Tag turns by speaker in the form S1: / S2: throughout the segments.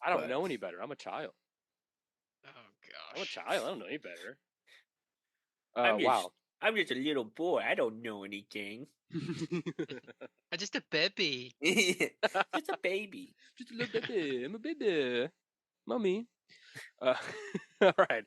S1: I don't know any better. I'm a child.
S2: Oh
S1: I'm a
S2: gosh.
S1: child. I don't know any better.
S3: I'm just a little boy. I don't know anything.
S2: I'm just a baby.
S3: Just a baby.
S1: Just a little baby. I'm a baby. Mommy. All right.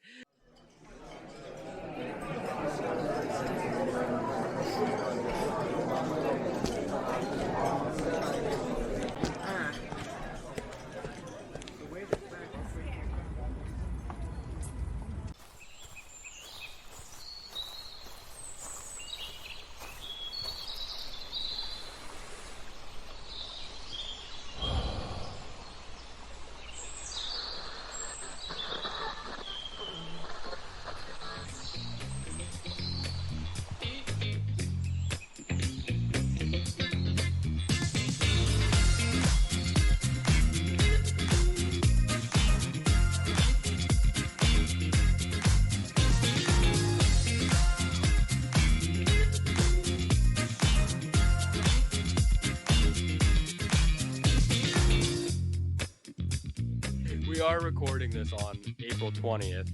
S1: We are recording this on April 20th.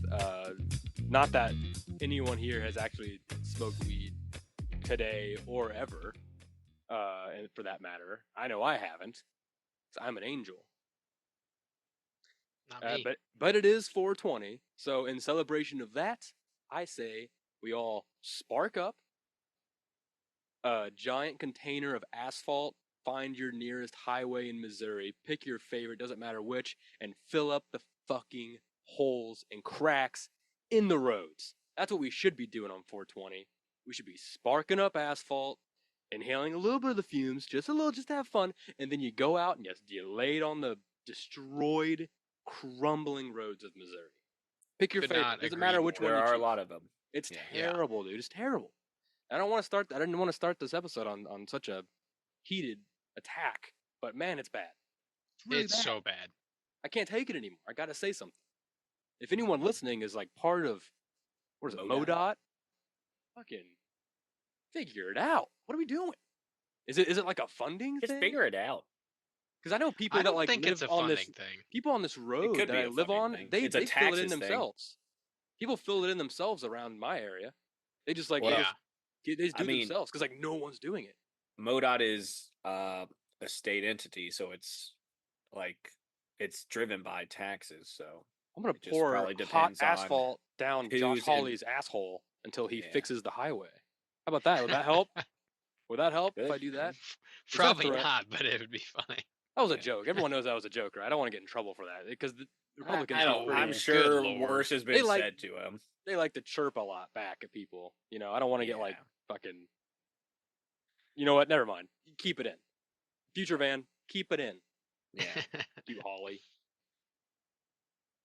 S1: Not that anyone here has actually smoked weed today or ever, and for that matter. I know I haven't. 'Cause I'm an angel.
S2: Not me.
S1: But it is 420, so in celebration of that, I say we all spark up a giant container of asphalt, find your nearest highway in Missouri, pick your favorite, doesn't matter which, and fill up the fucking holes and cracks in the roads. That's what we should be doing on 420. We should be sparking up asphalt, inhaling a little bit of the fumes, just a little, just to have fun, and then you go out and you lay it on the destroyed, crumbling roads of Missouri. Pick your
S2: Could
S1: favorite.
S2: not
S1: Doesn't
S2: agree
S1: matter which
S2: more.
S1: one
S3: There
S1: you
S3: are a
S1: choose.
S3: lot of them.
S1: It's
S3: Yeah.
S1: terrible, dude. It's terrible. I didn't want to start this episode on such a heated attack, but man, it's bad. It's really
S2: It's
S1: bad.
S2: so bad.
S1: I can't take it anymore. I gotta say something. If anyone listening is like part of, what is it, MoDOT? Fucking figure it out. What are we doing? Is it like a funding
S3: Just
S1: thing?
S3: figure it out.
S1: Because I know people
S2: I
S1: that
S2: don't
S1: like
S2: think
S1: live
S2: it's a
S1: on
S2: funding
S1: this
S2: thing.
S1: people on this road
S3: could
S1: that
S3: be
S1: I
S3: a
S1: live
S3: funding
S1: on.
S3: thing.
S1: They
S3: It's a
S1: fill it in
S3: taxes thing.
S1: themselves. People fill it in themselves around my area. They just like
S3: Well,
S1: they just do
S3: I mean-
S1: themselves because like no one's doing it.
S3: MoDOT is a state entity, so it's driven by taxes. So
S1: I'm gonna
S3: It just
S1: pour
S3: probably
S1: hot
S3: depends on
S1: asphalt down
S3: who's
S1: Josh
S3: in-
S1: Hawley's asshole until he
S3: Yeah.
S1: fixes the highway. How about that? Would that help? Would that help if
S3: Good.
S1: I do that?
S2: Probably
S1: threat?
S2: not, but it would be funny.
S1: That was a
S3: Yeah.
S1: joke. Everyone knows that was a joke, right? I don't want to get in trouble for that because the Republicans.
S3: I
S1: are
S3: don't.
S1: pretty-
S3: I'm
S2: Good
S3: sure
S2: Lord.
S3: worse has
S1: They
S3: been
S1: like-
S3: said to him.
S1: They like to chirp a lot back at people. You know, I don't want to get like
S3: Yeah.
S1: fucking. You know what? Never mind. Keep it in. Future van, keep it in.
S3: Yeah.
S1: You Hawley.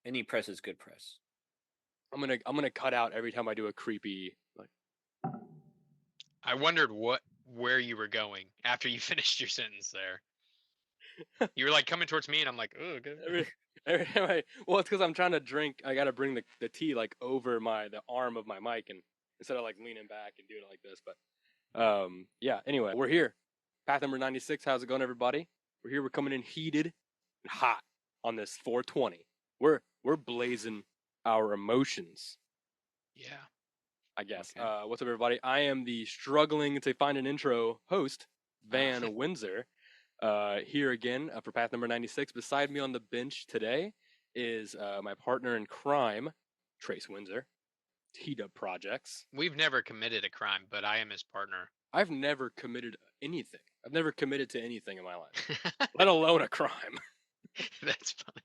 S3: Any press is good press.
S1: I'm gonna cut out every time I do a creepy like.
S2: I wondered where you were going after you finished your sentence there. You were like coming towards me, and I'm like, oh, good.
S1: Every time well, it's because I'm trying to drink. I gotta bring the tea like over the arm of my mic, and instead of like leaning back and doing it like this. But yeah. Anyway, we're here. Path number 96. How's it going, everybody? We're here. We're coming in heated and hot on this 420. We're blazing our emotions,
S2: Yeah.
S1: I guess.
S3: Okay.
S1: What's up, everybody? I am the struggling to find an intro host, Van Windsor. Here again for Path number 96. Beside me on the bench today is my partner in crime, Trace Windsor, T-Dub Projects.
S2: We've never committed a crime, but I am his partner.
S1: I've never committed anything. I've never committed to anything in my life, let alone a crime.
S2: That's funny.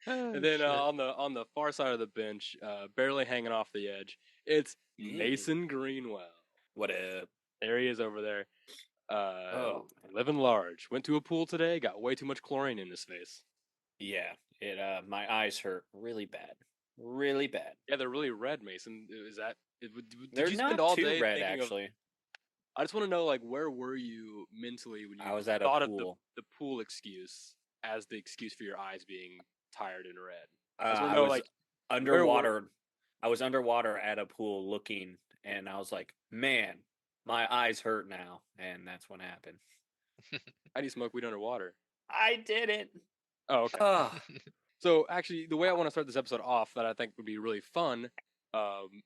S1: And then on the far side of the bench, barely hanging off the edge, it's Mason Greenwell.
S3: What up?
S1: There he is over there. Living large. Went to a pool today. Got way too much chlorine in his face.
S3: Yeah. It. My eyes hurt really bad. Really bad.
S1: Yeah, they're really red, Mason. Is that? Did
S3: They're
S1: you
S3: not
S1: spend all
S3: too
S1: day
S3: red,
S1: thinking of-
S3: actually.
S1: I just want to know, like, where were you mentally when you
S3: I was at a
S1: thought
S3: pool.
S1: of the pool excuse as the excuse for your eyes being tired and red?
S3: I was underwater. I was underwater at a pool looking, and I was like, "Man, my eyes hurt now," and that's what happened.
S1: How do you smoke weed underwater?
S3: I did it.
S1: Oh, okay.
S3: Ah,
S1: So actually, the way I want to start this episode off, that I think would be really fun, um,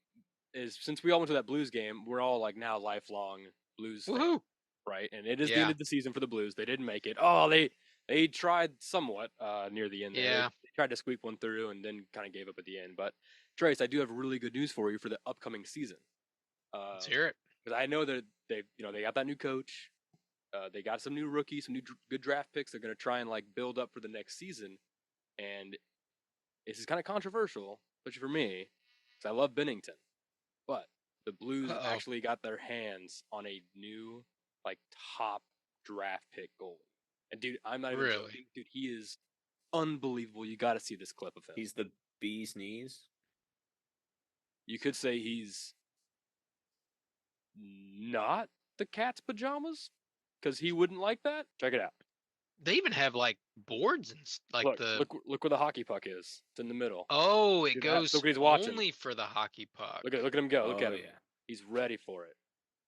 S1: is since we all went to that Blues game, we're all like now lifelong Blues fans,
S2: Woohoo!
S1: right? And it is the end
S2: Yeah.
S1: of the season for the Blues. They didn't make it. Oh, they tried somewhat near the end there.
S2: Yeah.
S1: They tried to squeak one through and then kind of gave up at the end. But Trace, I do have really good news for you for the upcoming season.
S2: Let's hear it.
S1: Because I know that they got that new coach. They got some new rookies, some new good draft picks. They're going to try and like build up for the next season. And this is kind of controversial, especially for me, because I love Bennington. But the Blues
S2: Uh-oh.
S1: actually got their hands on a new, like, top draft pick goalie. And dude, I'm not even
S2: Really?
S1: joking. Dude, he is unbelievable. You got to see this clip of him.
S3: he's the bee's knees.
S1: You could say he's not the cat's pajamas, because he wouldn't like that. Check it out.
S2: They even have like boards and like
S1: look where the hockey puck is. It's in the middle.
S2: Oh, it
S1: Dude,
S2: goes
S1: look what he's watching.
S2: only for the hockey puck.
S1: Look at him go. Look at him.
S3: Yeah.
S1: He's ready for it.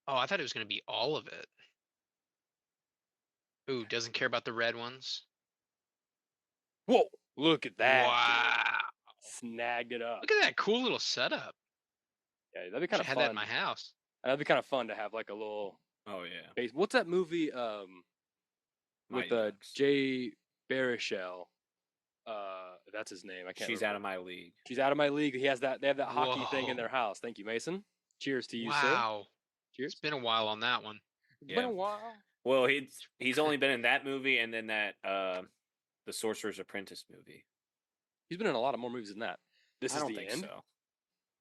S2: Oh, I thought it was going to be all of it. Ooh, doesn't care about the red ones.
S1: Whoa! Look at that.
S2: Wow.
S1: Dude. Snagged it up.
S2: Look at that cool little setup.
S1: Yeah, that'd be kind of
S2: Had
S1: fun.
S2: that in my house.
S1: That'd be kind of fun to have like a little
S3: Oh yeah.
S1: base. What's that movie with
S3: Mighty Ducks.
S1: Jay Baruchel? That's his name. I can't.
S3: She's out of my league.
S1: She's out of my league. He has that. They have that hockey thing in
S2: Whoa.
S1: their house. Thank you, Mason. Cheers to you, sir.
S2: Wow.
S1: Cheers.
S2: It's been a while on that one.
S1: It's been
S3: Yeah.
S1: a while.
S3: Well, he's only been in that movie and then that the Sorcerer's Apprentice movie.
S1: He's been in a lot of more movies than that. This
S3: I
S1: is
S3: don't
S1: the
S3: think
S1: end.
S3: so.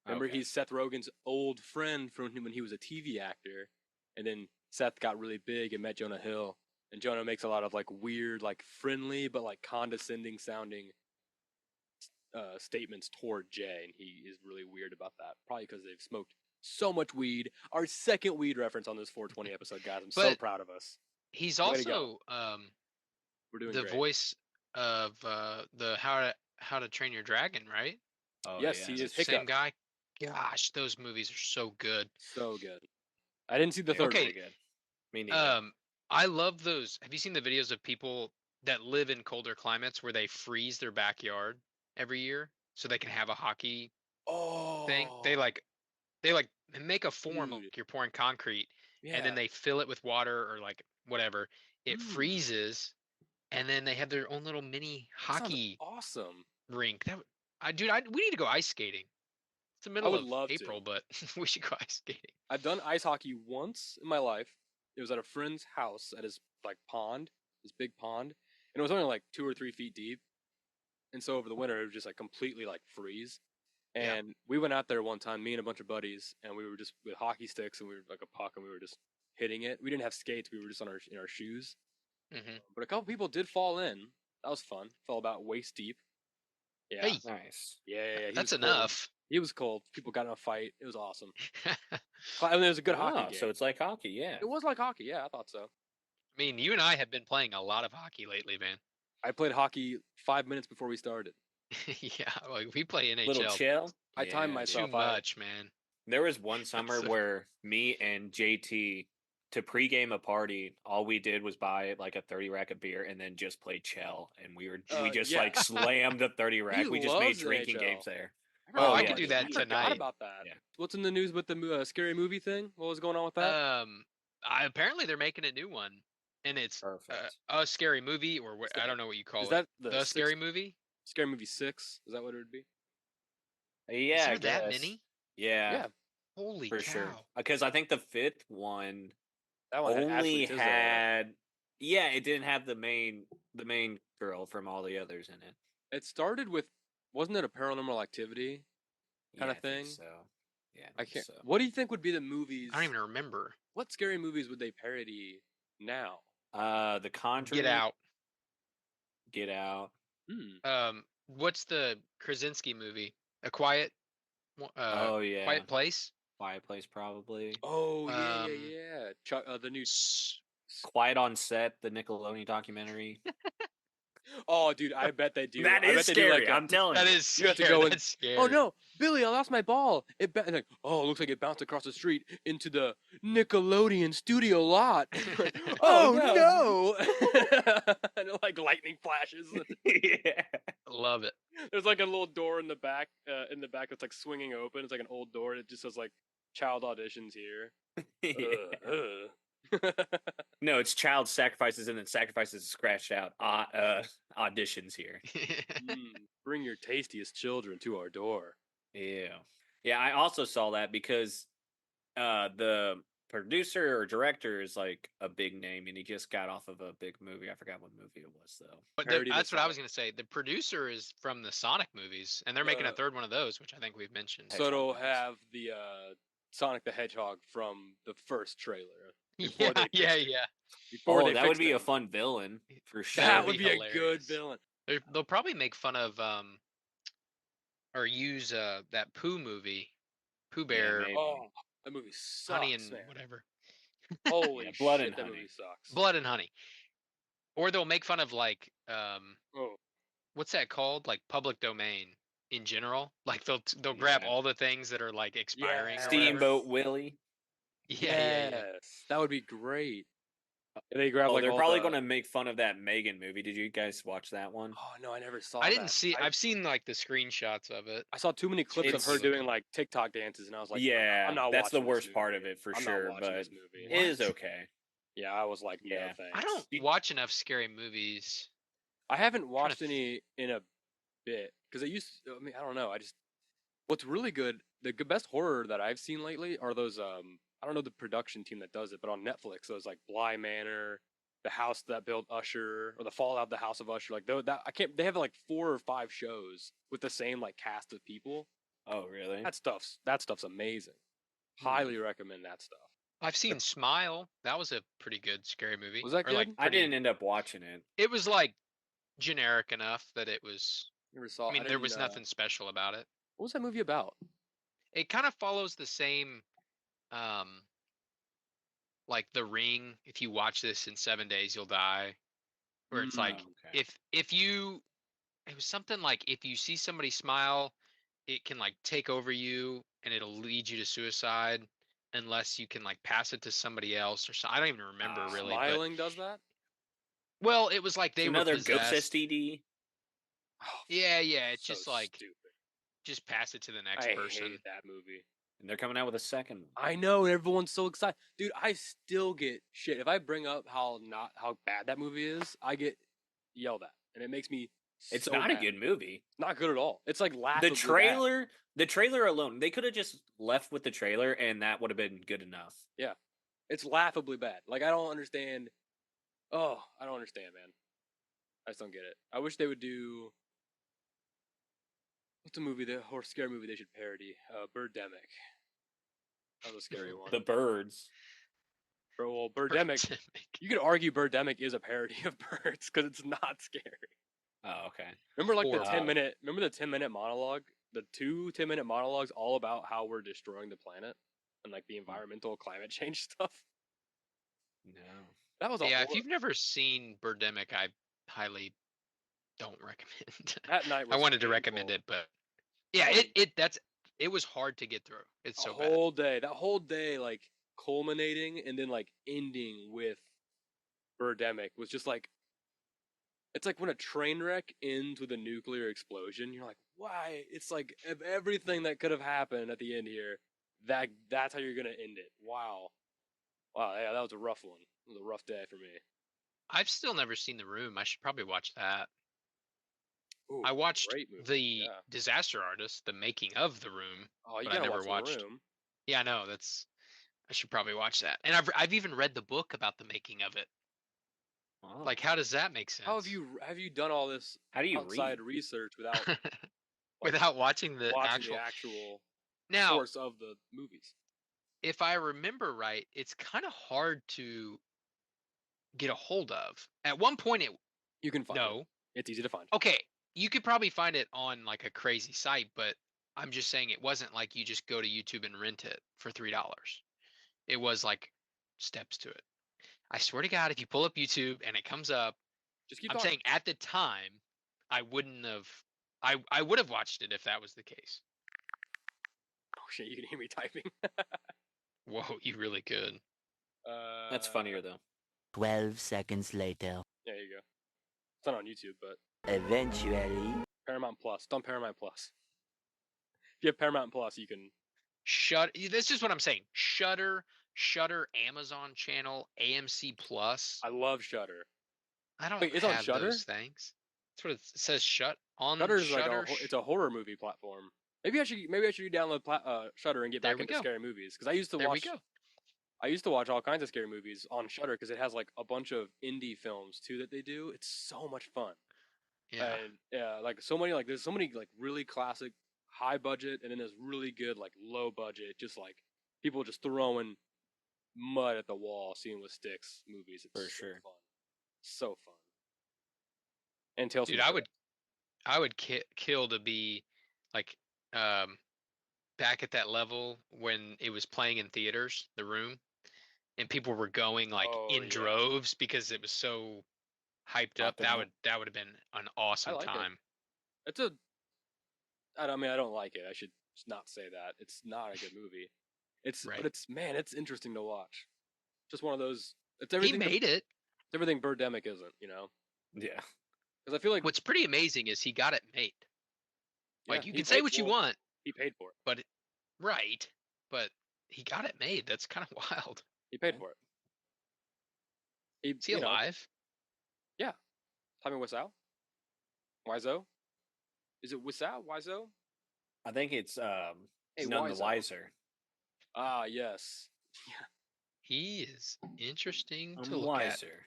S1: Remember,
S3: Okay.
S1: he's Seth Rogen's old friend from when he was a TV actor, and then Seth got really big and met Jonah Hill, and Jonah makes a lot of like weird, like friendly but like condescending sounding statements toward Jay, and he is really weird about that. Probably because they've smoked so much weed. Our second weed reference on this 420 episode, guys. I'm so
S2: But
S1: proud of us.
S2: He's
S1: Way to go.
S2: also
S1: We're doing
S2: the
S1: great.
S2: voice of the How to Train Your Dragon, right?
S3: Oh,
S1: Yes,
S3: yeah.
S1: he is.
S2: Same
S1: Hiccup.
S2: guy. Gosh, those movies are so good.
S1: So good. I didn't see the
S3: They
S1: third
S3: were
S1: one.
S3: pretty good. Me neither.
S2: I love those. Have you seen the videos of people that live in colder climates where they freeze their backyard every year so they can have a hockey
S1: Oh,
S2: thing? They make a form
S1: Dude.
S2: like you're pouring concrete,
S1: yeah.
S2: and then they fill it with water or like whatever. It freezes, and then they have their own little mini
S1: That sounds
S2: hockey
S1: awesome.
S2: rink. We need to go ice skating. It's the middle
S1: would
S2: of
S1: love to.
S2: April, but we should go ice skating.
S1: I've done ice hockey once in my life. It was at a friend's house at his like pond, this big pond, and it was only like 2 or 3 feet deep. And so over the winter, it would just like completely like freeze.
S2: Yeah.
S1: And we went out there one time, me and a bunch of buddies, and we were just with hockey sticks, and we were like a puck, and we were just hitting it. We didn't have skates; we were just in our shoes.
S2: Hmm.
S1: But a couple people did fall in. That was fun. Fell about waist deep. Yeah,
S2: Hey,
S3: Nice.
S1: yeah. He
S2: that's
S1: was cold.
S2: enough.
S1: He was cold. People got in a fight. It was awesome. I mean, it was a good hockey
S3: Oh,
S1: game.
S3: so it's like hockey, yeah.
S1: It was like hockey. Yeah, I thought so.
S2: I mean, you and I have been playing a lot of hockey lately, man.
S1: I played hockey 5 minutes before we started.
S2: Yeah, like we play NHL.
S3: Little chill.
S1: I timed
S3: Yeah.
S1: myself.
S2: Too much, man.
S3: There was one summer
S2: So-
S3: where me and JT to pregame a party, all we did was buy like a 30 rack of beer and then just play Chell, and we just
S1: yeah.
S3: like slammed the 30 rack. We just made
S1: loves
S3: drinking
S1: NHL.
S3: games there.
S2: Oh, I
S3: yeah.
S2: could do that
S1: I forgot
S2: tonight.
S1: about that.
S3: Yeah.
S1: What's in the news with the scary movie thing? What was going on with that?
S2: Apparently they're making a new one, and it's
S3: Perfect.
S2: a scary movie, or I don't know what you call
S1: Is
S2: it.
S1: that
S2: The scary movie?
S1: Scary movie 6? Is that what it would be?
S3: Yeah, I
S2: Is there that
S3: guess.
S2: many?
S3: Yeah,
S2: Holy
S3: for
S2: cow!
S3: sure. Because I think the fifth one
S1: That one
S3: only
S1: Ashley Tisdale in it.
S3: had. Yeah, it didn't have the main girl from all the others in it.
S1: It started with, wasn't it a Paranormal Activity? Kinda
S3: Yeah, I think
S1: thing?
S3: So yeah,
S1: I
S3: think
S1: can't.
S3: So.
S1: What do you think would be the movies?
S2: I don't even remember.
S1: What scary movies would they parody now?
S3: The Conjuring.
S2: Get Out.
S3: Get Out.
S2: What's the Krasinski movie? A Quiet.
S3: Oh yeah.
S2: Quiet Place.
S3: Quiet Place probably.
S1: Oh yeah. The new.
S2: S-
S3: Quiet on Set, the Nickelodeon documentary.
S1: Oh, dude, I bet they do.
S3: That
S1: I
S3: is
S1: bet they do
S3: scary.
S1: like a,
S3: I'm telling
S2: That
S3: you.
S2: is
S1: you have to
S2: scary.
S1: go in.
S2: That's scary.
S1: Oh no, Billy, I lost my ball. And like, oh, it looks like it bounced across the street into the Nickelodeon studio lot.
S3: Oh,
S1: oh no! And like lightning flashes.
S3: yeah.
S2: Love it.
S1: There's like a little door in the back. That's like swinging open. It's like an old door. It just says like child auditions here.
S3: No, it's child sacrifices and then sacrifices scratched out. Auditions here.
S1: Bring your tastiest children to our door.
S3: Yeah. Yeah, I also saw that because the producer or director is like a big name and he just got off of a big movie. I forgot what movie it was though.
S2: But
S1: Parody of
S2: that's what I was
S1: Sonic.
S2: gonna say. The producer is from the Sonic movies, and they're making a third one of those, which I think we've mentioned.
S1: So it'll
S3: Hedgehog movies.
S1: have the Sonic the Hedgehog from the first trailer.
S2: Yeah,
S1: they
S2: yeah,
S1: fixed it.
S2: yeah.
S1: Before
S3: Oh,
S1: they
S3: that would
S1: fixed
S3: be a
S1: him.
S3: fun villain for sure.
S1: That
S2: would
S1: would
S2: be
S1: be a good
S2: hilarious.
S1: villain.
S2: They'll probably make fun of or use that Pooh movie, Pooh Bear,
S3: maybe.
S1: Oh, that movie sucks,
S2: Honey and
S1: man.
S2: whatever,
S1: Holy
S3: Yeah, Blood
S1: shit,
S3: and
S1: that
S3: Honey.
S1: movie sucks.
S2: Blood and Honey. Or they'll make fun of like
S1: Oh,
S2: what's that called? Like public domain in general. Like they'll grab
S3: Yeah.
S2: all the things that are like expiring.
S1: Yeah.
S2: Or whatever.
S3: Steamboat Willie.
S2: Yeah,
S1: yes,
S2: yeah.
S1: that would be great. And they grab
S3: Oh,
S1: like
S3: they're
S1: all
S3: probably
S1: the...
S3: going to make fun of that Megan movie. Did you guys watch that one?
S1: Oh no, I never saw.
S2: I didn't
S1: that.
S2: see. I've seen like the screenshots of it.
S1: I saw too many clips of
S3: It's-
S1: her doing like TikTok dances, and I was like,
S3: yeah,
S1: I'm not
S3: that's the
S1: watching this
S3: worst part of
S1: movie.
S3: it for
S1: I'm
S3: sure.
S1: not watching
S3: But
S1: this movie.
S3: it is
S2: What?
S3: okay.
S1: Yeah, I was like, no
S3: Yeah.
S1: thanks.
S2: I don't watch enough scary movies.
S1: I haven't
S2: trying to
S1: watched any in a bit because I used. I mean, I don't know. I just what's really good. The best horror that I've seen lately are those. I don't know the production team that does it, but on Netflix, those like Bly Manor, The House That Built Usher, or The Fallout, The House of Usher. Like that, I can't. They have like 4 or 5 shows with the same like cast of people.
S3: Oh, really?
S1: That stuff's amazing. Highly recommend that stuff.
S2: I've seen Smile. That was a pretty good scary movie.
S1: Was that
S2: Or, like,
S1: good?
S3: I
S2: pretty-
S3: didn't end up watching it.
S2: It was like generic enough that it was.
S1: Never saw.
S2: I mean, there was
S1: didn't,
S2: nothing special about it.
S1: What was that movie about?
S2: It kind of follows the same, like The Ring. If you watch this in 7 days, you'll die. Where it's like
S3: okay.
S2: if you, it was something like if you see somebody smile, it can like take over you and it'll lead you to suicide unless you can like pass it to somebody else or something. I don't even remember really. But,
S1: Smiling does that?
S2: well, it was like
S3: It's
S2: they were
S3: another ghost
S2: possessed.
S3: STD.
S1: Oh,
S2: Yeah, yeah. It's
S1: so
S2: just like
S1: stupid.
S2: just pass it to the next
S1: I
S2: person.
S1: hate that movie.
S3: And they're coming out with a second one.
S1: I know, and everyone's so excited, dude. I still get shit if I bring up how bad that movie is. I get yelled at, and it makes me.
S3: It's
S1: so
S3: not
S1: mad.
S3: a good movie.
S1: Not good at all. It's like
S3: The
S1: laughably
S3: the trailer alone, they could have just left with the trailer and that would have been good enough.
S1: bad. It's laughably bad. Like I don't understand. Oh, I don't understand, man. I just don't get it. I wish they would do. What's a movie? The horror scary movie they should parody? Birdemic. That was a scary one.
S3: The birds.
S1: Well, Birdemic. You could argue Birdemic is a parody of birds because it's not scary.
S3: Oh, okay.
S1: Remember like
S2: Horrible.
S1: the 10-minute remember the 10-minute monologue? The 2 10-minute monologues all about how we're destroying the planet and like the environmental climate change stuff.
S3: No.
S1: That was a
S2: Yeah, if
S1: horror-
S2: you've never seen Birdemic, I highly don't recommend.
S1: that night was
S2: I wanted to recommend
S1: painful.
S2: it, but yeah, it was hard to get through. It's so bad.
S1: That whole day like culminating and then like ending with Birdemic was just like it's like when a train wreck ends with a nuclear explosion, you're like, why? It's like of everything that could have happened at the end here, that's how you're gonna end it. Wow. Wow, yeah, that was a rough one. It was a rough day for me.
S2: I've still never seen The Room. I should probably watch that.
S1: Ooh,
S2: I watched
S1: great movie.
S2: the
S1: Yeah.
S2: Disaster Artist, the making of The Room.
S1: Oh, you
S2: but I
S1: gotta
S2: never
S1: watch
S2: watched.
S1: The Room.
S2: Yeah, I know. I should probably watch that. And I've even read the book about the making of it.
S3: Oh.
S2: Like, how does that make sense?
S1: How have you done all this
S3: How do you
S1: outside
S3: read?
S1: research without
S2: without watching the
S1: watching
S2: actual?
S1: the actual
S2: Now,
S1: source of the movies?
S2: if I remember right, it's kind of hard to get a hold of. At one point,
S1: You can find it.
S2: no.
S1: It's easy to find.
S2: Okay, you could probably find it on like a crazy site, but I'm just saying it wasn't like you just go to YouTube and rent it for $3. It was like steps to it. I swear to God, if you pull up YouTube and it comes up,
S1: Just keep
S2: I'm
S1: talking.
S2: saying at the time, I wouldn't have. I would have watched it if that was the case.
S1: Oh shit, you can hear me typing.
S2: Whoa, you really could.
S3: That's funnier though.
S4: 12 seconds later.
S1: There you go. It's not on YouTube, but
S4: Eventually.
S1: Paramount Plus. It's on Paramount Plus. If you have Paramount Plus, you can.
S2: This is what I'm saying. Shutter, Amazon Channel, AMC Plus.
S1: I love Shutter.
S2: I don't
S1: Wait, it's on
S2: have
S1: Shudder?
S2: those things. That's what it says.
S1: Shudder's like it's a horror movie platform. Maybe I should download Shutter and get
S2: There
S1: back
S2: we
S1: into
S2: go.
S1: scary movies because I used to
S2: There we
S1: watch.
S2: go.
S1: I used to watch all kinds of scary movies on Shutter because it has like a bunch of indie films too that they do. It's so much fun.
S2: Yeah.
S1: And yeah, like so many like there's so many like really classic high budget and then there's really good like low budget just like people just throwing mud at the wall seeing with sticks movies. It's
S3: For
S1: so
S3: sure.
S1: fun. So fun. And Tales
S2: Dude,
S1: from the
S2: I would kill to be like back at that level when it was playing in theaters, The Room, and people were going like
S1: Oh,
S2: in
S1: yeah.
S2: droves because it was so hyped up.
S3: Popping up.
S2: That would have been an awesome
S1: like it.
S2: time.
S1: It's a. I don't like it. I should not say that. It's not a good movie. It's
S2: Right.
S1: but it's man, it's interesting to watch. Just one of those. It's
S2: He
S1: everything.
S2: made it.
S1: It's everything Birdemic isn't. You know.
S3: Yeah.
S1: Because I feel like
S2: What's pretty amazing is he got it made. Like
S1: yeah,
S2: you
S1: he
S2: can say
S1: paid-
S2: what you
S1: well,
S2: want,
S1: He paid for it.
S2: right? But he got it made. That's kind of wild.
S1: He paid for it.
S2: Is he alive?
S1: Tommy Wiseau? Wiseau? Is it Wiseau? Wiseau?
S3: I think it's
S1: Hey,
S3: none the
S1: Wiseau.
S3: wiser.
S1: Ah, yes.
S2: He is interesting to
S3: I'm
S2: look at.
S3: wiser.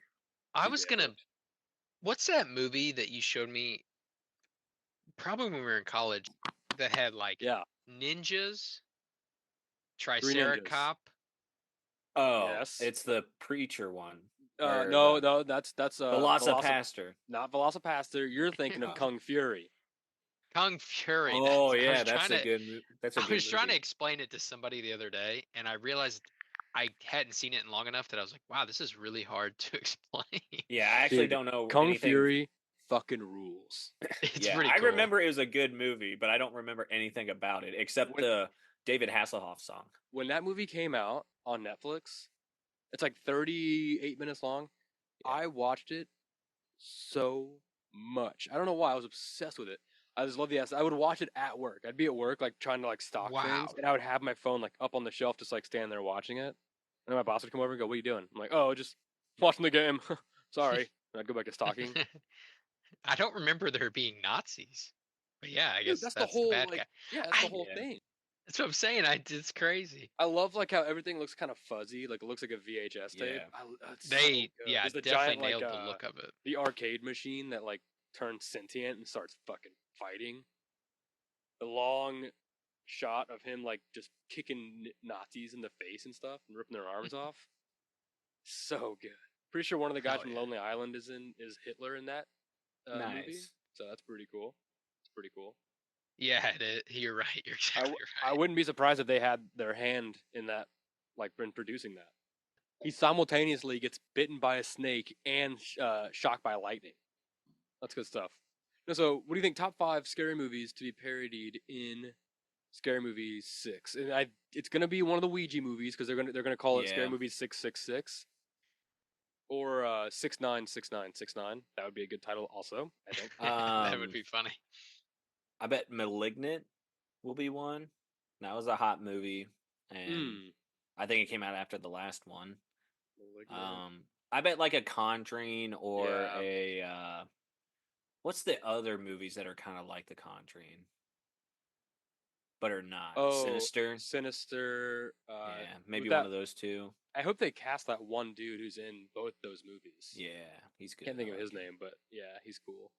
S2: I
S1: Too
S2: was
S1: damn
S2: gonna.
S1: much.
S2: What's that movie that you showed me? Probably when we were in college, that had like
S1: Yeah.
S2: ninjas,
S1: Ninjas.
S2: Triceracop.
S3: Oh,
S1: Yes.
S3: it's the preacher one. Or
S1: No,
S3: the
S1: that's
S3: Velocipaster.
S1: not Velocipaster. You're thinking of
S3: Oh.
S1: Kung Fury.
S2: Kung Fury.
S3: Oh
S2: I
S3: yeah,
S2: was
S3: that's
S2: trying
S3: a
S2: to-
S3: good movie. That's a
S2: I
S3: good
S2: was trying to
S3: movie.
S2: explain it to somebody the other day, and I realized I hadn't seen it in long enough that I was like, "Wow, this is really hard to explain."
S3: Yeah, I actually
S1: Dude,
S3: don't know
S1: Kung
S3: anything.
S1: Fury fucking rules.
S2: It's
S3: Yeah,
S2: pretty
S3: I
S2: cool.
S3: remember it was a good movie, but I don't remember anything about it except
S1: When-
S3: the David Hasselhoff song.
S1: When that movie came out on Netflix, it's like 38 minutes long.
S3: Yeah.
S1: I watched it so much. I don't know why. I was obsessed with it. I just love the ass. I would watch it at work. I'd be at work, like trying to like stock things,
S2: Wow.
S1: and I would have my phone like up on the shelf, just like standing there watching it. And then my boss would come over and go, "What are you doing?" I'm like, "Oh, just watching the game. Sorry." And I'd go back to stalking.
S2: I don't remember there being Nazis, but yeah, I
S1: Dude,
S2: guess
S1: that's
S2: that's
S1: the whole
S2: bad
S1: like,
S2: guy.
S1: yeah, that's the
S2: I-
S1: whole
S3: Yeah.
S1: thing.
S2: That's what I'm saying. It's crazy.
S1: I love like how everything looks kind of fuzzy, like it looks like a VHS tape.
S3: Yeah.
S1: It's so
S2: They
S1: good.
S2: yeah
S1: There's the
S2: definitely
S1: giant,
S2: nailed
S1: like,
S2: the look of it.
S1: the arcade machine that like turns sentient and starts fucking fighting. The long shot of him like just kicking Nazis in the face and stuff and ripping their arms off. So good. Pretty sure one of the guys
S2: Hell
S1: from
S2: yeah.
S1: Lonely Island is Hitler in that movie.
S3: Nice.
S1: So that's pretty cool. It's pretty cool.
S2: Yeah, you're right. You're exactly
S1: I
S2: right.
S1: wouldn't be surprised if they had their hand in that, like, in producing that. He simultaneously gets bitten by a snake and shocked by lightning. That's good stuff. No, so, what do you think? Top 5 scary movies to be parodied in Scary Movie 6, and it's gonna be one of the Ouija movies because they're gonna call it Scary
S3: Yeah.
S1: Movie 666 or 696969. That would be a good title, also. I think.
S2: That would be funny.
S3: I bet Malignant will be one. That was a hot movie, and I think it came out after the last one. I bet like a Conjuring or
S1: Yeah.
S3: a what's the other movies that are kind of like the Conjuring, but are not Sinister?
S1: Sinister.
S3: Yeah, maybe
S1: with
S3: one
S1: that-
S3: of those two.
S1: I hope they cast that one dude who's in both those movies.
S3: Yeah, he's good.
S1: Can't think
S3: I
S1: of his
S3: like him.
S1: name, but yeah, he's cool.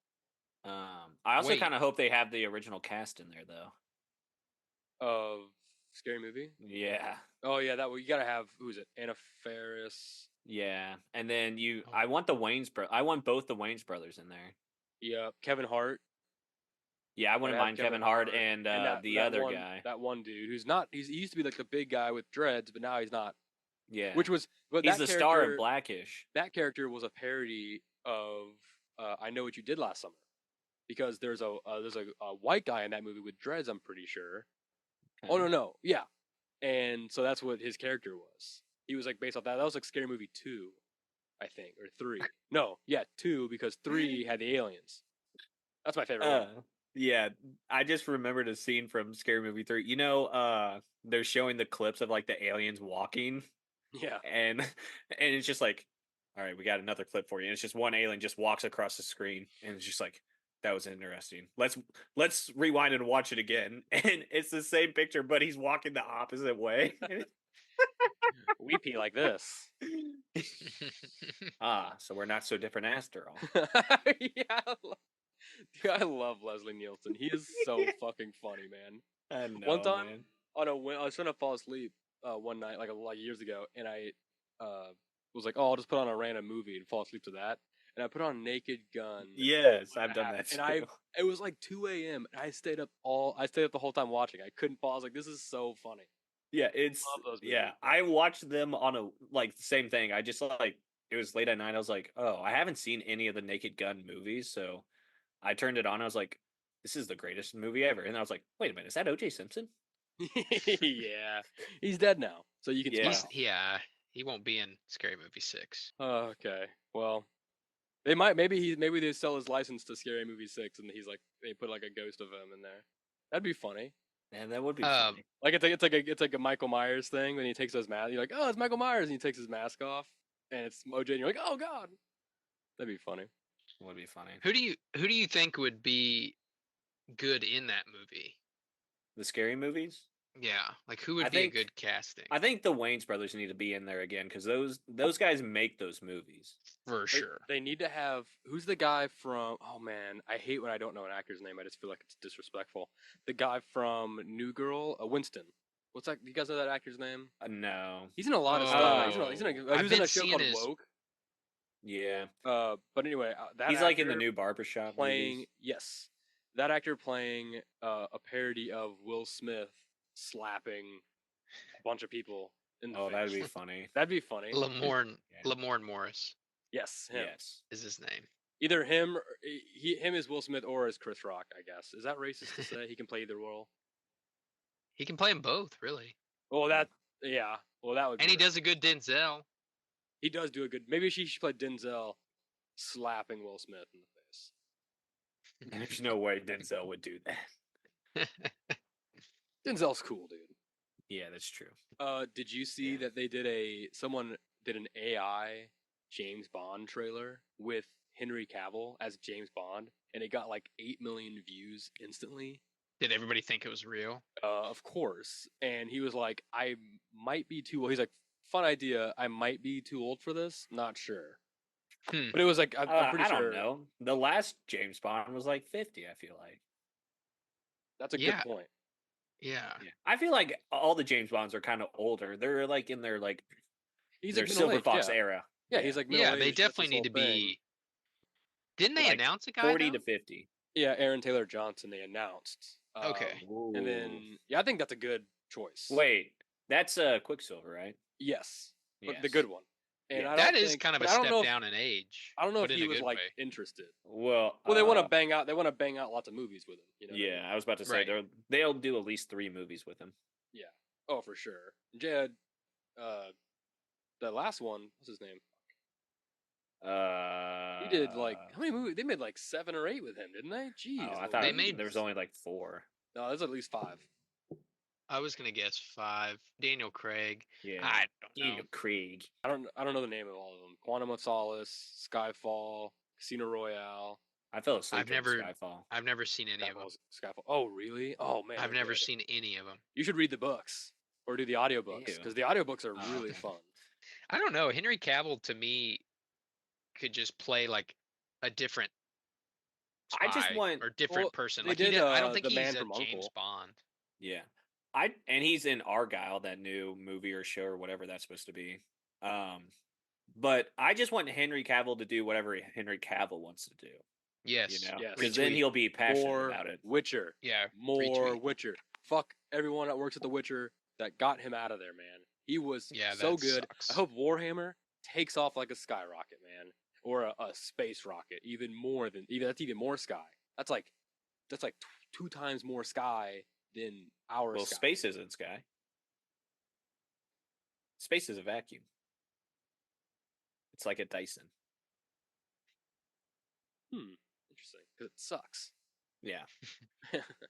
S3: I also
S2: Wait.
S3: kind of hope they have the original cast in there though.
S1: Of Scary Movie.
S3: Yeah,
S1: Oh yeah, you gotta have who is it? Anna Faris.
S3: yeah, and then
S2: Oh.
S3: I want the Wayne's I want both the Wayne's brothers in there.
S1: Yeah, Kevin Hart.
S3: Yeah, I wouldn't
S1: have
S3: mind Kevin Hart and
S1: that-
S3: the
S1: that
S3: other
S1: one-
S3: guy.
S1: That one dude who's not. He used to be like the big guy with dreads, but now he's not.
S3: Yeah,
S1: Which was, but
S3: he's
S1: that
S3: the star in
S1: character-
S3: Blackish.
S1: That character was a parody of I Know What You Did Last Summer, because there's a white guy in that movie with dreads. I'm pretty sure. Oh no, yeah, and so that's what his character was. He was like based off that. That was like Scary Movie 2, I think, or 3. No, yeah, 2, because 3 had the aliens. That's my favorite one.
S3: Yeah, I just remembered a scene from Scary Movie 3. You know, they're showing the clips of like the aliens walking,
S1: Yeah.
S3: and it's just like, all right, we got another clip for you. And it's just one alien just walks across the screen, and it's just like, that was interesting. Let's rewind and watch it again. And it's the same picture, but he's walking the opposite way.
S1: We pee like this.
S3: So we're not so different after all.
S1: Yeah, dude, I love Leslie Nielsen. He is so fucking funny, man.
S3: I know,
S1: One time,
S3: man.
S1: I was trying to fall asleep one night, like years ago, and I was like, "Oh, I'll just put on a random movie and fall asleep to that." And I put on Naked Gun.
S3: Yes, I've done that too.
S1: And it was like 2 a.m. and I stayed up the whole time watching. I couldn't fall. I was like, "This is so funny."
S3: Yeah,
S1: Love those movies.
S3: yeah. I watched them on a like the same thing. I just like it was late at night. I was like, oh, I haven't seen any of the Naked Gun movies, so I turned it on. I was like, this is the greatest movie ever. And I was like, wait a minute, is that O.J. Simpson?
S1: Yeah, he's dead now, so you can.
S3: Yeah.
S1: Smile.
S2: He won't be in Scary Movie 6.
S1: Oh, okay. Well, they might. Maybe they sell his license to Scary Movie 6, and he's like they put like a ghost of him in there. That'd be funny.
S3: Man, that would be funny.
S1: Like it's like a Michael Myers thing. When he takes his mask, you're like, oh, it's Michael Myers, and he takes his mask off, and it's OJ, and you're like, oh god, that'd be funny.
S3: Would be funny.
S2: Who do you think would be good in that movie?
S3: The Scary Movies?
S2: Yeah, like who would be a good casting?
S3: I think the Wayans brothers need to be in there again because those guys make those movies.
S2: For sure.
S1: They need to have who's the guy from? Oh man, I hate when I don't know an actor's name. I just feel like it's disrespectful. The guy from New Girl, Winston. What's that? You guys know that actor's name?
S3: No.
S1: He's in a lot of stuff. He was in a show called Woke.
S3: Yeah.
S1: But anyway,
S3: he's like in the new Barbershop
S1: playing.
S3: movies.
S1: Yes, that actor playing a parody of Will Smith slapping a bunch of people in the face.
S3: That'd be funny.
S1: That'd be funny.
S2: Lamorne Morris.
S1: Yes, him.
S3: Yes.
S2: Is his name.
S1: Either him as Will Smith or as Chris Rock, I guess. Is that racist to say? He can play either role.
S2: He can play them both, really.
S1: Well, that would.
S2: And he does a good Denzel.
S1: He does do a good. Maybe she should play Denzel slapping Will Smith in the face.
S3: There's no way Denzel would do that.
S1: Denzel's cool, dude.
S3: Yeah, that's true.
S1: Did you see that someone did an AI James Bond trailer with Henry Cavill as James Bond, and it got like 8 million views instantly?
S2: Did everybody think it was real?
S1: Of course. And he was like, I might be too old. He's like, fun idea. I might be too old for this. Not sure. But it was like, I'm pretty sure.
S3: I don't know. The last James Bond was like 50, I feel like.
S1: That's a good point.
S2: Yeah.
S3: I feel like all the James Bonds are kind of older. They're like in their like their Silver Fox era.
S1: Yeah, he's like
S2: they definitely need to be. Didn't they announce a guy
S3: 40 to 50?
S1: Yeah, Aaron Taylor Johnson they announced.
S2: Okay.
S1: And then I think that's a good choice.
S3: Wait, that's Quicksilver, right?
S1: Yes. But the good one. And
S2: that is kind of a step down in age.
S1: I don't know if he was like interested.
S3: Well,
S1: they want to bang out. They want to bang out lots of movies with him. You know.
S3: Yeah, I was about to say they'll do at least 3 movies with him.
S1: Yeah. Oh, for sure. Jed, the last one, what's his name? He did like how many movies? They made like 7 or 8 with him, didn't they? Jeez.
S3: I thought there was only like 4.
S1: No, there's at least 5.
S2: I was gonna guess 5. Daniel Craig.
S3: Yeah.
S2: I don't know.
S3: Daniel Craig.
S1: I don't know the name of all of them. Quantum of Solace, Skyfall, Casino Royale.
S3: I fell asleep in Skyfall.
S2: I've never seen any of them.
S1: Skyfall. Oh, really? Oh man.
S2: I've never seen any of them.
S1: You should read the books or do the audiobooks because the audiobooks are really fun.
S2: I don't know. Henry Cavill to me could just play like a different spy or different person. Like I don't think he's a James Bond.
S3: Yeah. And he's in Argyle, that new movie or show or whatever that's supposed to be. But I just want Henry Cavill to do whatever Henry Cavill wants to do.
S2: Yes.
S3: You know? Because then he'll be passionate about it.
S1: Witcher.
S2: Yeah.
S1: More Witcher. Fuck everyone that works at The Witcher that got him out of there, man. He was so good. Sucks. I hope Warhammer takes off like a skyrocket, man. or a space rocket, even that's even more sky. That's like 2 times more sky than our
S3: Well,
S1: sky.
S3: space isn't sky. Space is a vacuum. It's like a Dyson.
S1: Interesting, because it sucks.
S3: Yeah.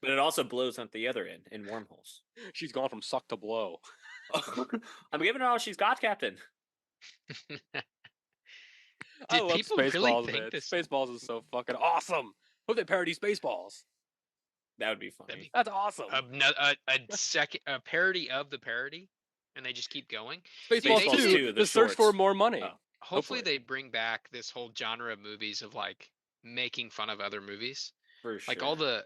S3: But it also blows at the other end in wormholes.
S1: She's gone from suck to blow.
S3: I'm giving her all she's got, Captain.
S1: I
S2: Did
S1: love
S2: people really
S1: Spaceballs,
S2: think
S1: man.
S2: this?
S1: Spaceballs is so fucking awesome. Hope they parody Spaceballs.
S3: That would be funny.
S2: That'd be
S1: That's awesome.
S2: a parody of the parody, and they just keep going.
S1: Spaceballs
S2: they
S1: 2,
S3: should-
S1: the search for more money.
S3: Oh.
S2: Hopefully,
S1: Hopefully.
S2: they bring back this whole genre of movies of like making fun of other movies,
S3: For sure.
S2: like all the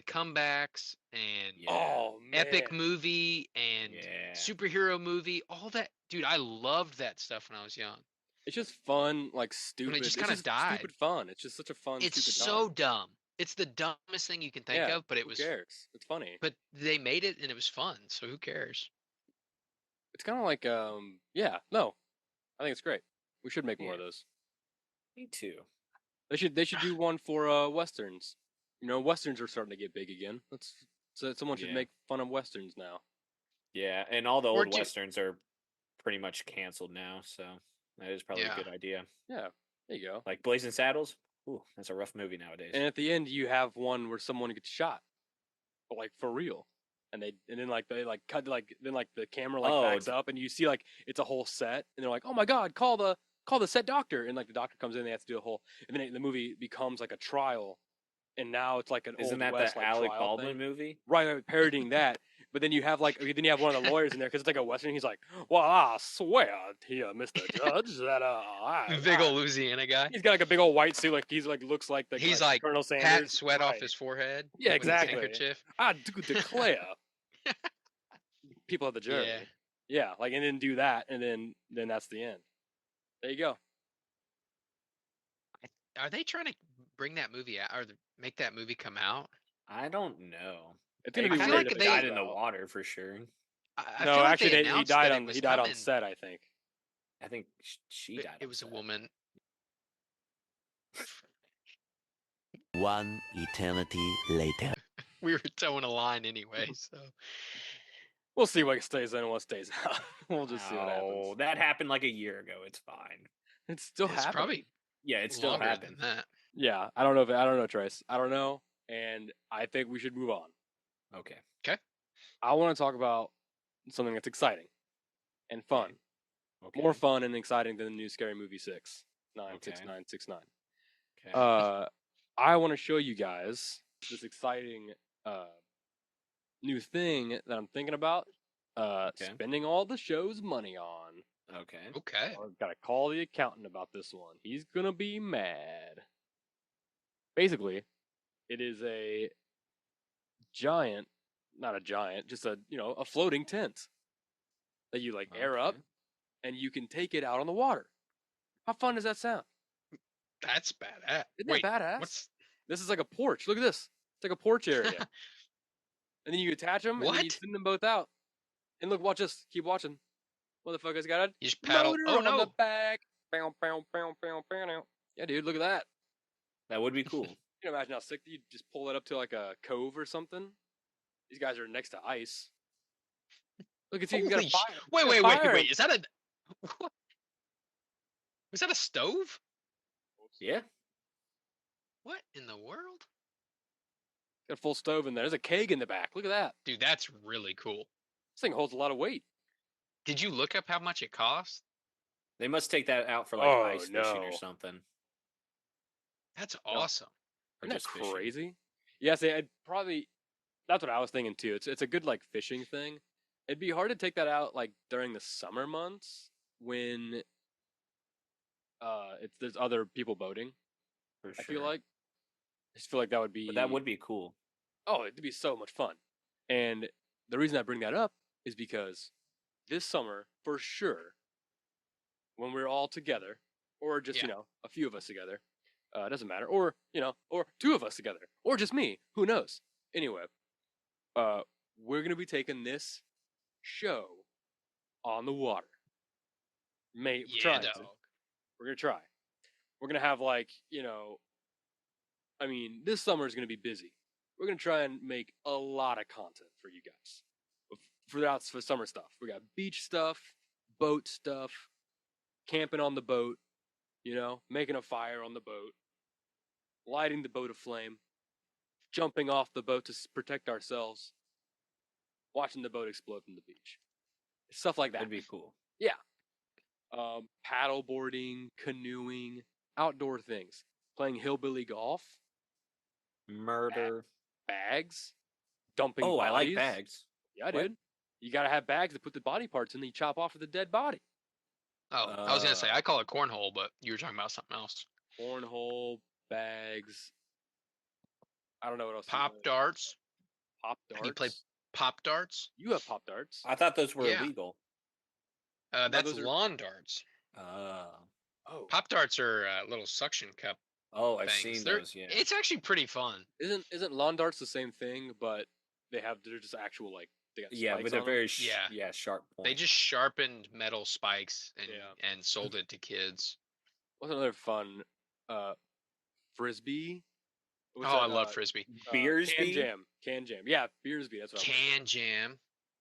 S2: comebacks and
S3: Yeah.
S1: Oh man,
S2: epic movie and
S3: Yeah.
S2: superhero movie, all that. Dude, I loved that stuff when I was young.
S1: It's just fun, like stupid.
S2: just
S1: it's
S2: kinda
S1: just
S2: died.
S1: stupid fun. It's just such a fun.
S2: It's
S1: stupid
S2: so
S1: time.
S2: dumb. It's the dumbest thing you can think
S1: Yeah,
S2: of, but it
S1: who
S2: was.
S1: cares? It's funny.
S2: But they made it and it was fun, so who cares?
S1: It's kind of like yeah, no, I think it's great. We should make more of
S3: Yeah.
S1: those.
S3: Me too.
S1: They should do one for westerns. You know, westerns are starting to get big again. Someone should
S3: Yeah.
S1: make fun of westerns now.
S3: Yeah, and all the
S2: Or
S3: old
S2: do-
S3: westerns are pretty much canceled now, so that is probably
S2: Yeah.
S3: a good idea.
S1: Yeah, there you go.
S3: Like Blazing Saddles. Ooh, that's a rough movie nowadays.
S1: And at the end, you have one where someone gets shot, but like for real. And then they cut then the camera backs up and you see like it's a whole set and they're like, oh my god, call the set doctor, and like the doctor comes in and they have to do a whole, and then the movie becomes like a trial, and now it's like an
S3: Isn't
S1: old
S3: that
S1: west
S3: the
S1: like
S3: Alec
S1: trial
S3: Baldwin
S1: thing.
S3: movie?
S1: Right, parodying that. But then you have one of the lawyers in there because it's like a western. He's like, well, I swear here, Mr. Judge, that
S2: Big old Louisiana guy.
S1: he's got like a big old white suit, like he's like looks like the
S2: He's like
S1: Colonel Sanders.
S2: patting sweat off
S1: Right.
S2: his forehead.
S1: Yeah,
S2: with his
S1: exactly.
S2: handkerchief.
S1: I do declare, people of the jury.
S2: Yeah.
S1: Yeah, like, and then do that, and then that's the end. There you go.
S2: Are they trying to bring that movie out or make that movie come out?
S3: I don't know.
S1: It's
S3: They
S1: gonna be
S2: I
S3: kinda
S2: feel
S1: weird
S2: like
S1: if
S2: they-
S1: it
S3: died
S1: comes
S3: in the
S1: out.
S3: water for sure.
S2: I
S1: No,
S2: feel like
S1: actually,
S2: they
S1: he
S2: announced
S1: died
S2: that
S1: on
S2: it was
S1: he died on
S2: coming,
S1: set, I think.
S3: I think she
S2: but
S3: died.
S2: It
S3: on
S2: was a
S3: set.
S2: woman.
S4: One eternity later.
S2: We were towing a line anyway, so
S1: We'll see what stays in and what stays out. We'll just see what
S3: Oh,
S1: happens.
S3: that happened like a year ago. It's fine.
S1: It's still
S2: it's
S1: happening.
S2: probably
S3: Yeah, it still
S2: longer
S3: happened.
S2: than that.
S1: Yeah, I don't know, Trace. I don't know, and I think we should move on.
S3: Okay.
S1: I want to talk about something that's exciting and fun.
S3: Okay.
S1: More fun and exciting than the new Scary Movie 6. 96969.
S3: Okay.
S1: I want to show you guys this exciting new thing that I'm thinking about spending all the show's money on.
S3: Okay.
S2: Okay.
S1: I gotta call the accountant about this one. He's gonna be mad. Basically, it is a giant, not a giant, just a floating tent that you like air up,
S3: Okay.
S1: and you can take it out on the water. How fun does that sound?
S2: That's badass.
S1: Isn't
S2: Wait,
S1: that badass?
S2: what's
S1: This is like a porch. Look at this. It's like a porch area. And then you attach them, and then you
S2: What?
S1: send them both out. And look, watch this. Keep watching. Motherfucker's got a
S2: you just paddle?
S1: motor
S2: Oh
S1: on the
S2: no!
S1: back. Bow, bow, bow, bow, bow, bow. Yeah, dude, look at that.
S3: That would be cool.
S1: You can imagine how sick you just pull it up to like a cove or something. These guys are next to ice. Look, it's even got a
S2: Holy
S1: fire.
S2: Wait! Is that a what? Was that a stove?
S3: Yeah.
S2: What in the world?
S1: Got a full stove in there. There's a keg in the back. Look at that.
S2: Dude, that's really cool.
S1: This thing holds a lot of weight.
S2: Did you look up how much it costs?
S3: They must take that out for like
S1: Oh,
S3: ice fishing or
S1: no.
S3: something.
S2: That's
S1: No.
S2: awesome.
S3: Or
S1: Isn't that
S3: just fishing.
S1: crazy? Yes, I'd probably. That's what I was thinking too. It's a good like fishing thing. It'd be hard to take that out like during the summer months when there's other people boating.
S3: For
S1: I
S3: sure.
S1: feel like. I just feel like that would be.
S3: But that would be cool.
S1: Oh, it'd be so much fun. And the reason I bring that up is because this summer, for sure, when we're all together, or just,
S2: Yeah.
S1: a few of us together, it doesn't matter, or, or two of us together, or just me, who knows? Anyway, we're going to be taking this show on the water.
S2: Yeah,
S1: trying
S2: dog.
S1: to. We're going to try. We're gonna have like, I mean, this summer is gonna be busy. We're gonna try and make a lot of content for you guys for summer stuff. We got beach stuff, boat stuff, camping on the boat, making a fire on the boat, lighting the boat aflame, jumping off the boat to protect ourselves, watching the boat explode from the beach. Stuff like that.
S3: That'd be cool.
S1: Yeah. Paddle boarding, canoeing, outdoor things. Playing hillbilly golf.
S3: Murder.
S1: Bags. Dumping
S3: Oh,
S1: bodies.
S3: I like bags.
S1: Yeah,
S3: What?
S1: dude. You gotta have bags to put the body parts in that you chop off of the dead body.
S2: Oh, I was gonna say I call it cornhole, but you were talking about something else.
S1: Cornhole, bags. I don't know what else.
S2: Pop darts.
S1: Pop darts.
S2: You play pop darts?
S1: You have pop darts.
S3: I thought those were
S2: Yeah.
S3: illegal.
S2: That's
S1: those are-
S2: lawn darts.
S1: Oh.
S2: Pop darts are little suction cup
S3: Oh, I've
S2: things.
S3: seen
S2: They're-
S3: those. Yeah.
S2: It's actually pretty fun.
S1: Isn't lawn darts the same thing, but they're just actual like they got
S3: Yeah,
S1: spikes
S3: with a
S1: on them?
S3: very
S2: Yeah.
S3: sharp point.
S2: They just sharpened metal spikes
S1: Yeah.
S2: and sold it to kids.
S1: What's another fun? Frisbee. What's
S2: I
S1: that,
S2: love frisbee.
S3: Beersby?
S1: Can jam. Yeah, Beersby. That's what I'm
S2: Can jam.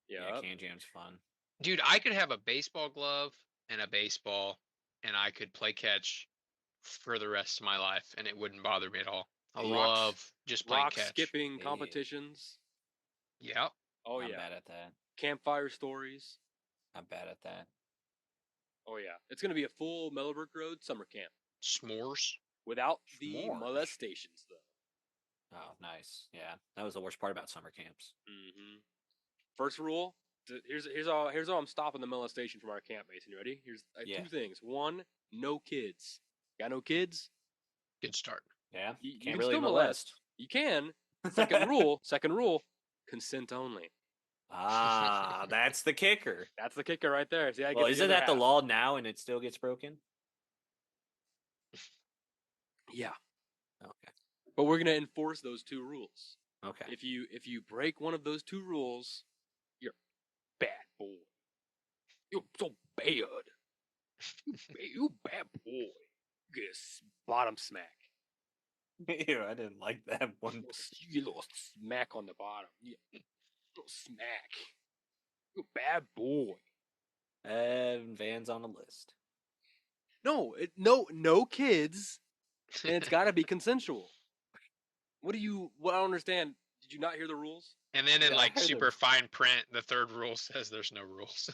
S1: Yeah.
S3: Can jam's fun.
S2: Dude, I could have a baseball glove and a baseball, and I could play catch for the rest of my life, and it wouldn't bother me at all. I love just playing
S1: Rock
S2: catch.
S1: skipping
S3: Yeah.
S1: competitions.
S2: Yeah.
S1: Oh
S3: I'm
S1: yeah.
S3: bad at that.
S1: Campfire stories.
S3: I'm bad at that.
S1: Oh yeah. It's gonna be a full Mellow Brick Road summer camp
S2: S'mores.
S1: without the
S3: S'mores.
S1: molestations though.
S3: Oh, nice. Yeah, that was the worst part about summer camps.
S1: Mm-hmm. First rule. Here's all I'm stopping the molestation from our camp, Mason. You ready? Here's
S3: Yeah.
S1: two things. One, no kids. Got no kids?
S2: Good start.
S3: Yeah,
S1: You
S3: can't
S1: can
S3: really
S1: still
S3: molest.
S1: You can. Second rule. Consent only.
S3: Ah, that's the kicker.
S1: That's the kicker right there. See,
S3: Well, isn't that the law now, and it still gets broken?
S1: Yeah,
S3: Okay.
S1: but we're gonna enforce those two rules.
S3: Okay.
S1: If you break one of those two rules, you're a bad boy. You're so bad. You bad boy. You get a bottom smack.
S3: Ew, I didn't like that one.
S1: You get a little smack on the bottom. Yeah. Little smack. You a bad boy.
S3: And Van's on the list.
S1: No, no kids, and it's got to be consensual. What I don't understand. Did you not hear the rules?
S2: And then in
S3: Yeah, I
S2: like
S3: heard
S2: super
S3: those.
S2: fine print, the third rule says there's no rules.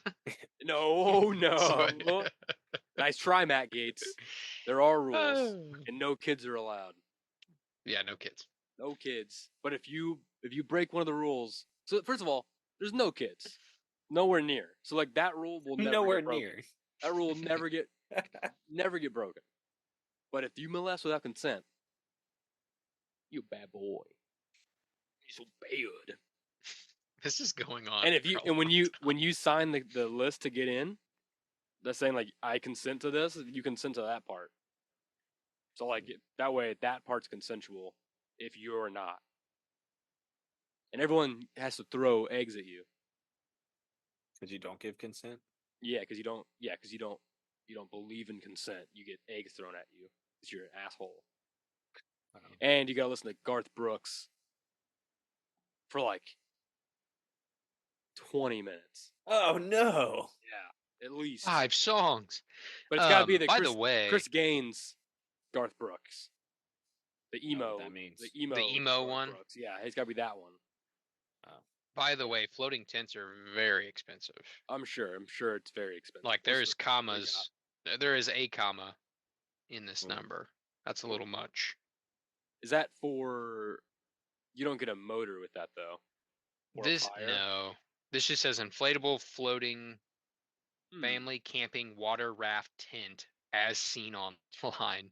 S1: No,
S2: So-
S1: Nice try, Matt Gates. There are rules,
S2: Oh.
S1: and no kids are allowed.
S2: Yeah, no kids.
S1: No kids. But if you break one of the rules, so first of all, there's no kids, nowhere near. So like that rule will never
S3: Nowhere
S1: get broken.
S3: near.
S1: That rule will never get broken. But if you molest without consent, you a bad boy. You so bad.
S2: This is going on.
S1: And if
S2: for
S1: you
S2: a
S1: and when
S2: long
S1: you
S2: time.
S1: when you sign the list to get in, that's saying like I consent to this. You consent to that part. So like that way, that part's consensual. If you're not, and everyone has to throw eggs at you.
S3: Because you don't give consent.
S1: Yeah, because you don't. Yeah, because you don't believe in consent. You get eggs thrown at you because you're an asshole. And you gotta listen to Garth Brooks for like 20 minutes.
S3: Oh no!
S1: Yeah, at least.
S2: 5 songs.
S1: But it's gotta be the
S2: by
S1: Chris,
S2: the way,
S1: Chris Gaines, Garth Brooks, the
S3: know
S1: emo,
S3: what that means.
S1: the emo
S2: emo
S1: Garth
S2: one?
S1: Brooks. Yeah, it's gotta be that one.
S2: by the way, floating tents are very expensive.
S1: I'm sure it's very expensive.
S2: Like
S1: What's
S2: there's
S1: the- what do you
S2: commas. There is a comma in this
S3: Ooh.
S2: number. That's a little much.
S1: got? Is that for? You don't get a motor with that though. Or a
S2: This
S1: fire?
S2: no. This just says inflatable floating
S1: Hmm.
S2: family camping water raft tent as seen online.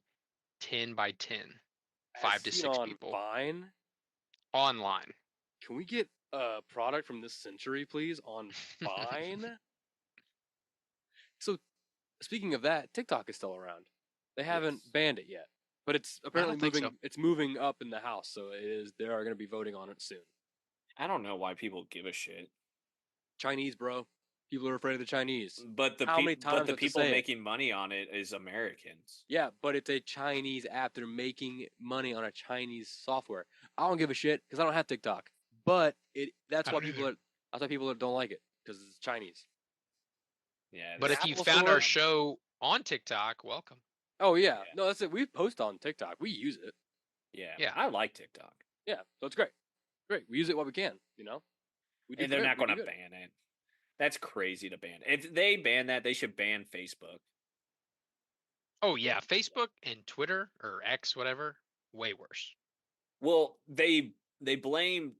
S2: 10 by 10.
S1: As
S2: 5 to
S1: seen
S2: 6
S1: on
S2: people.
S1: Vine.
S2: Online.
S1: Can we get a product from this century, please, on Vine? So, speaking of that, TikTok is still around. They haven't
S3: Yes.
S1: banned it yet, but it's apparently
S2: think
S1: moving.
S2: so.
S1: It's moving up in the House, so it is. They are going to be voting on it soon.
S3: I don't know why people give a shit.
S1: Chinese, bro. People are afraid of the Chinese.
S3: But the
S1: How many times
S3: but the
S1: have to
S3: people
S1: say it?
S3: making money on it is Americans.
S1: Yeah, but it's a Chinese app. They're making money on a Chinese software. I don't give a shit because I don't have TikTok. But that's
S2: I
S1: why
S2: don't
S1: people
S2: either.
S1: don't like it because it's Chinese.
S3: Yeah.
S2: But
S1: The
S2: if you
S1: Apple
S2: found our
S1: Store?
S2: show on TikTok, welcome.
S1: Oh yeah.
S3: Yeah.
S1: No, that's it. We post on TikTok. We use it.
S3: Yeah.
S2: Yeah.
S3: I like TikTok.
S1: Yeah, so it's great. Great. We use it what we can. You know. We do
S3: And they're
S1: good.
S3: not
S1: We
S3: going
S1: do
S3: to
S1: good.
S3: ban it. That's crazy to ban. If they ban that, they should ban Facebook.
S2: Oh yeah, Facebook and Twitter or X, whatever, way worse.
S3: Well, they blamed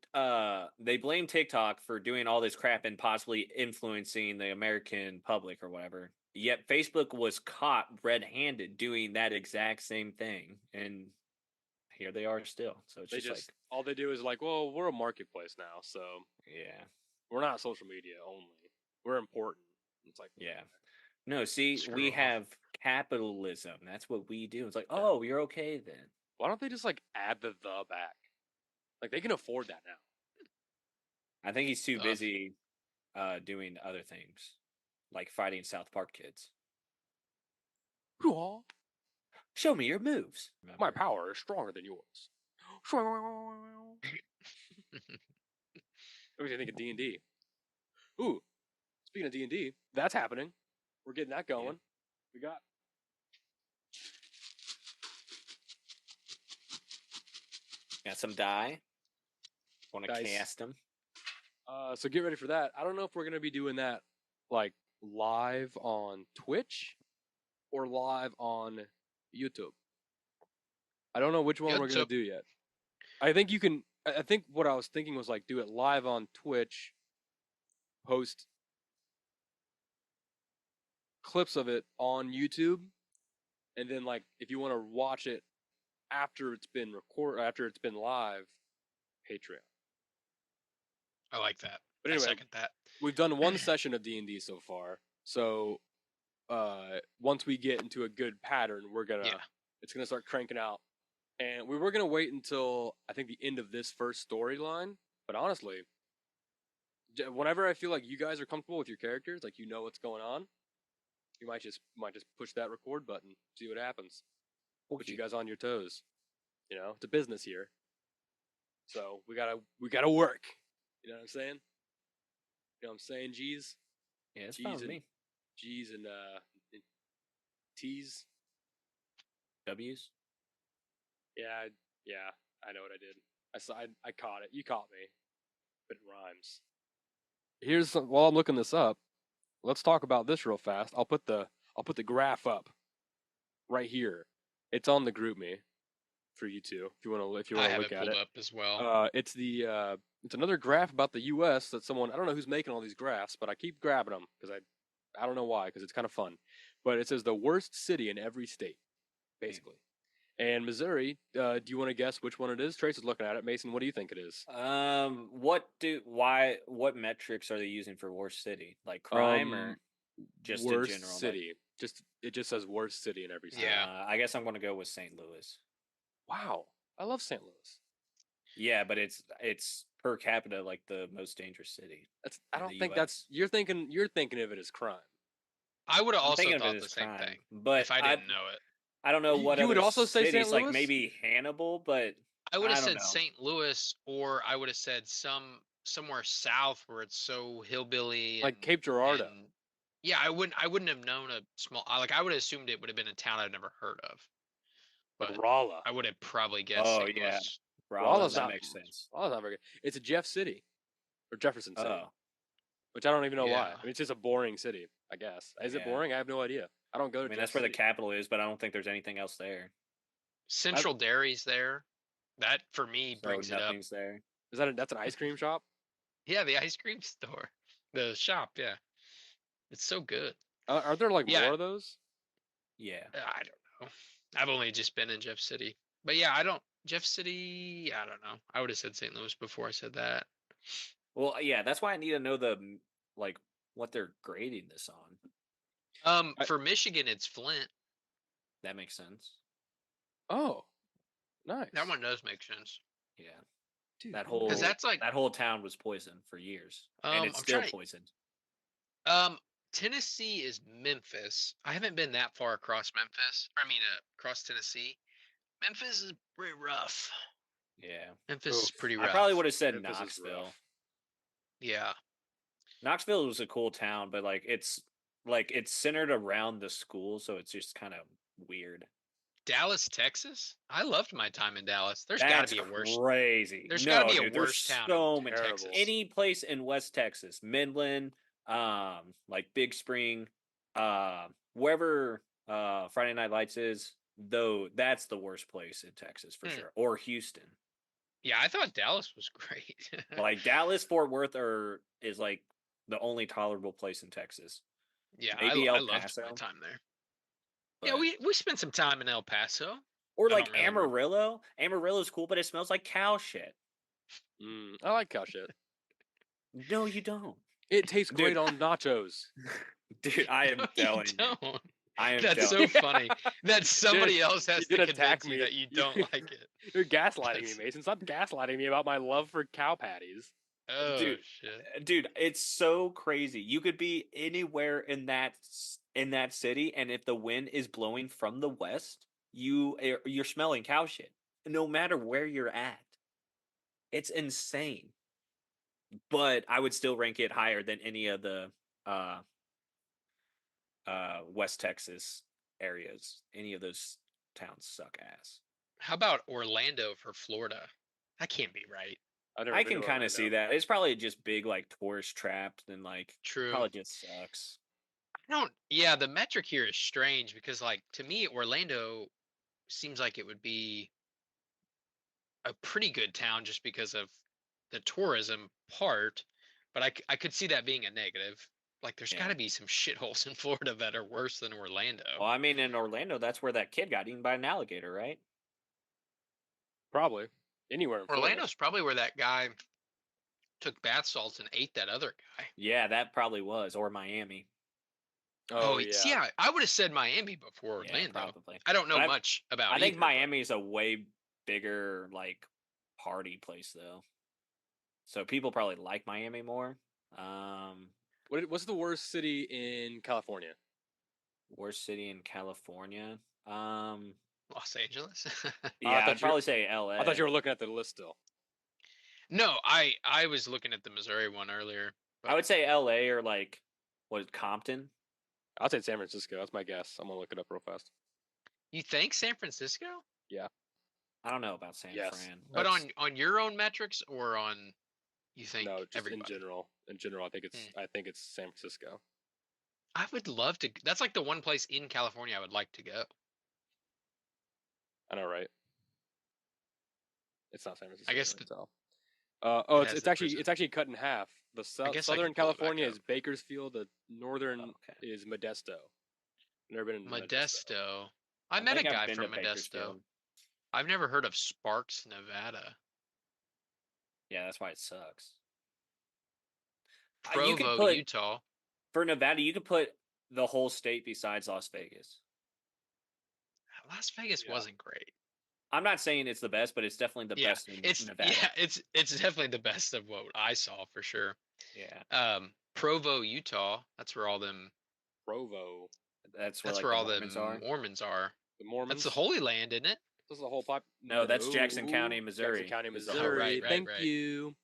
S3: TikTok for doing all this crap and possibly influencing the American public or whatever. Yet Facebook was caught red-handed doing that exact same thing, and here they are still. So it's
S1: They
S3: just like,
S1: all they do is like, well, we're a marketplace now, so
S3: yeah,
S1: we're not social media only. We're important. It's like,
S3: yeah. No, see,
S2: Screw
S3: we
S2: off.
S3: have capitalism. That's what we do. It's like, oh, you're okay then.
S1: why don't they just like add the back? Like they can afford that now.
S3: I think he's too
S2: Tough.
S3: busy doing other things, like fighting South Park kids. Show me your moves.
S1: My power is stronger than yours. What do you think of D&D? Ooh, speaking of D&D, that's happening. We're getting that going.
S3: Yeah.
S1: We got
S3: some die. Want to
S1: Dice.
S3: cast them?
S1: so get ready for that. I don't know if we're gonna be doing that like live on Twitch or live on YouTube. I don't know which one we're gonna
S2: YouTube.
S1: do yet. I think you can. I think what I was thinking was like do it live on Twitch, post clips of it on YouTube, and then like if you want to watch it after it's been live, Patreon.
S2: I like that.
S1: But
S2: I
S1: anyway,
S2: second that.
S1: we've done one session of D&D so far. So once we get into a good pattern, it's gonna start cranking out. And we were gonna wait until I think the end of this first storyline. But honestly, whenever I feel like you guys are comfortable with your characters, like you know what's going on, you might just push that record button, see what happens. Put you guys on your toes. You know, it's a business here. So we gotta work. You know what I'm saying? You know what I'm saying, G's?
S3: Yeah, it's fine with me.
S1: G's and T's.
S3: W's.
S1: Yeah, I know what I did. I caught it. You caught me. But it rhymes. While I'm looking this up, let's talk about this real fast. I'll put the graph up right here. It's on the group me for you two if you want to
S2: I have
S1: look
S2: it
S1: at
S2: pulled
S1: it.
S2: up as well.
S1: It's another graph about the U.S. that someone, I don't know who's making all these graphs, but I keep grabbing them because I don't know why, because it's kind of fun. But it says the worst city in every state, basically. And Missouri, do you want to guess which one it is? Trace is looking at it. Mason, what do you think it is?
S3: What metrics are they using for worst city? Like crime or just
S1: worst
S3: in general?
S1: city? It just says worst city in every state.
S2: Yeah.
S3: I guess I'm going to go with St. Louis.
S1: Wow, I love St. Louis.
S3: Yeah, but it's per capita like the most dangerous city.
S1: I don't think that's you're thinking of it as crime.
S2: I would have also
S3: thinking of
S2: thought
S3: it
S2: the
S3: as
S2: same
S3: crime,
S2: thing,
S3: but
S2: if I didn't know it.
S3: I don't know what
S1: You would
S3: other
S1: also say
S3: cities,
S1: St.
S3: like
S1: Louis?
S3: maybe Hannibal, but
S2: I would have
S3: I don't
S2: said
S3: know.
S2: St. Louis, or I would have said somewhere south where it's so hillbilly,
S1: Like Cape Girardeau.
S2: and yeah, I wouldn't have known a small. I would have assumed it would have been a town I've never heard of.
S1: Like
S2: But
S1: Rolla.
S2: I would have probably guessed
S3: Oh,
S2: St.
S3: yeah.
S2: Louis.
S1: Rolla's
S3: that
S1: not
S3: makes sense.
S1: Rolla's not very good. It's a Jeff City or Jefferson City,
S3: Oh,
S1: which I don't even know why.
S2: Yeah.
S1: I mean, it's just a boring city, I guess. Is it
S3: Yeah.
S1: boring? I have no idea. I don't go to.
S3: I mean
S1: Jeff
S3: that's where the
S1: City.
S3: capital is, but I don't think there's anything else there.
S2: Central Dairy's there. That for me
S3: So
S2: brings it up.
S3: nothing's there.
S1: Is that's an ice cream shop?
S2: Yeah, the ice cream store, the shop. Yeah, it's so good.
S1: Are there like
S2: Yeah.
S1: more of those?
S3: Yeah.
S2: I don't know. I've only just been in Jeff City, but yeah, Jeff City. I don't know. I would have said St. Louis before I said that.
S3: Well, yeah, that's why I need to know like what they're grading this on.
S2: For Michigan, it's Flint.
S3: That makes sense.
S1: Oh, nice.
S2: That one does make sense.
S3: Yeah.
S1: Dude,
S3: That whole
S2: 'Cause that's like-
S3: that whole town was poisoned for years, and it's
S2: I'm
S3: still
S2: trying-
S3: poisoned.
S2: Tennessee is Memphis. I haven't been that far across Memphis. Across Tennessee. Memphis is pretty rough.
S3: Yeah.
S2: Memphis is pretty
S3: I
S2: rough.
S3: probably would have said
S1: Memphis is
S3: Knoxville.
S1: rough.
S2: Yeah.
S3: Knoxville was a cool town, but it's centered around the school, so it's just kind of weird.
S2: Dallas, Texas. I loved my time in Dallas. There's got
S3: That's
S2: to be a worse.
S3: crazy.
S2: There's got to
S3: No,
S2: be a
S3: dude,
S2: worse
S3: there's
S2: town
S3: so
S2: in
S3: many.
S1: terrible.
S2: Texas.
S3: Any place in West Texas, Midland, like Big Spring, wherever Friday Night Lights is, though, that's the worst place in Texas for sure. Or Houston.
S2: Yeah, I thought Dallas was great.
S3: Like Dallas, Fort Worth is like the only tolerable place in Texas.
S2: Yeah,
S3: Maybe
S2: I
S3: El
S2: loved
S3: Paso.
S2: my time there.
S3: But,
S2: Yeah, we spent some time in El Paso.
S3: or
S2: I
S3: like
S2: don't really
S3: Amarillo. Amarillo's cool, but it smells like cow shit.
S1: I like cow shit.
S3: No, you don't.
S1: It tastes
S3: Dude.
S1: great on nachos.
S3: Dude, I am
S2: No,
S3: telling
S2: you
S3: you.
S2: don't.
S3: I am
S2: That's
S3: telling
S2: so funny that somebody
S1: Dude,
S2: else has
S1: you
S2: to
S1: did attack
S2: convince you
S1: me.
S2: that you don't like it.
S1: You're gaslighting
S2: That's-
S1: me, Mason. Stop gaslighting me about my love for cow patties.
S2: Oh
S3: Dude,
S2: shit!
S3: Dude, it's so crazy. You could be anywhere in that city, and if the wind is blowing from the west, you're smelling cow shit. No matter where you're at, it's insane. But I would still rank it higher than any of the uh West Texas areas. Any of those towns suck ass.
S2: How about Orlando for Florida? That can't be right.
S3: I can kind of see that. It's probably just big like tourist traps and like
S2: True.
S3: probably just sucks.
S2: Yeah, the metric here is strange because like to me Orlando seems like it would be a pretty good town just because of the tourism part, but I could see that being a negative. Like there's got
S3: Yeah.
S2: to be some shitholes in Florida that are worse than Orlando.
S3: Well, I mean, in Orlando, that's where that kid got eaten by an alligator, right?
S1: Probably. Anywhere in Florida.
S2: Orlando's probably where that guy took bath salts and ate that other guy.
S3: Yeah, that probably was. Or Miami.
S1: Oh, yeah.
S2: See, I would have said Miami before
S3: Yeah,
S2: Orlando.
S3: probably.
S2: I don't know
S3: But
S2: much about
S3: I think
S2: either, but-
S3: Miami is a way bigger, like, party place, though. So people probably like Miami more.
S1: What's the worst city in California?
S3: Worst city in California?
S2: Los Angeles.
S3: Yeah, I'd probably say LA.
S1: I thought you were looking at the list still.
S2: No, I was looking at the Missouri one earlier.
S3: I would say LA or like Compton.
S1: I'll say San Francisco. That's my guess. I'm gonna look it up real fast.
S2: You think San Francisco?
S1: Yeah.
S3: I don't know about San
S1: Yes.
S3: Fran.
S2: But on your own metrics or on you think
S1: No, just
S2: everybody?
S1: in general. In general, I think it's San Francisco.
S2: I would love to. That's like the one place in California I would like to go.
S1: I know, right? It's not San Francisco.
S2: I guess
S1: it's actually cut in half. The
S2: guess I
S1: southern
S2: can pull it back
S1: California
S2: up.
S1: is Bakersfield. The northern
S3: Okay.
S1: is Modesto. Never been in
S2: Modesto. I met a
S3: think I've
S2: guy
S3: been
S2: from
S3: to
S2: Modesto.
S3: Bakersfield.
S2: I've never heard of Sparks, Nevada.
S3: Yeah, that's why it sucks.
S2: Provo, Utah.
S3: For Nevada, you could put the whole state besides Las Vegas.
S2: Las Vegas wasn't great.
S3: I'm not saying it's the best, but it's definitely the best in Nevada.
S2: Yeah, it's definitely the best of what I saw for sure.
S3: Yeah.
S2: Provo, Utah. That's where all them.
S1: Provo.
S3: That's where,
S2: That's
S3: like,
S2: where
S3: the
S2: all
S3: Mormons
S2: the
S3: are.
S2: Mormons are.
S1: The Mormons.
S2: That's the Holy Land, isn't it?
S1: This is the whole pop.
S3: No, that's Jackson County, Missouri.
S1: Jackson County,
S3: is the
S1: Missouri.
S2: right,
S1: Thank
S2: right.
S1: you.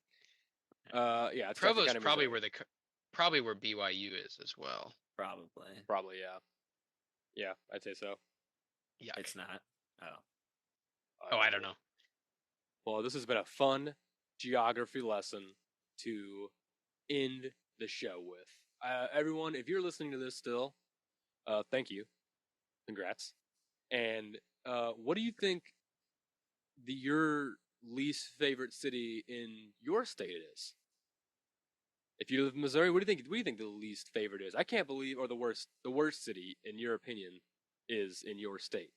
S1: Yeah, it's
S2: Provo's
S1: Jackson County,
S2: probably
S1: Missouri.
S2: probably where BYU is as well.
S3: Probably.
S1: Probably, yeah. Yeah, I'd say so.
S2: Yeah.
S3: It's not.
S2: Oh, I don't know.
S1: Well, this has been a fun geography lesson to end the show with. Everyone, if you're listening to this still, thank you. Congrats. And what do you think your least favorite city in your state is? If you live in Missouri, what do you think the least favorite is? I can't believe, or the worst city in your opinion is in your state.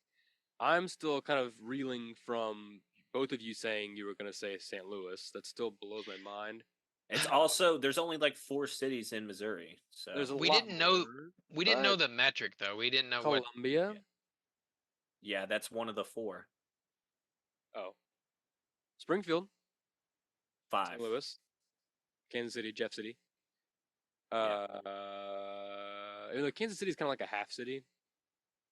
S1: I'm still kind of reeling from both of you saying you were going to say St. Louis. That still blows my mind.
S3: It's also there's only like 4 cities in Missouri, so
S1: There's a
S2: We
S1: lot
S2: didn't know.
S1: more,
S2: We didn't know
S1: but
S2: the metric though. We didn't know what.
S1: Columbia.
S3: yeah, that's one of the 4.
S1: Oh, Springfield,
S3: 5.
S1: St. Louis, Kansas City, Jeff City. Kansas City's kind of like a half city.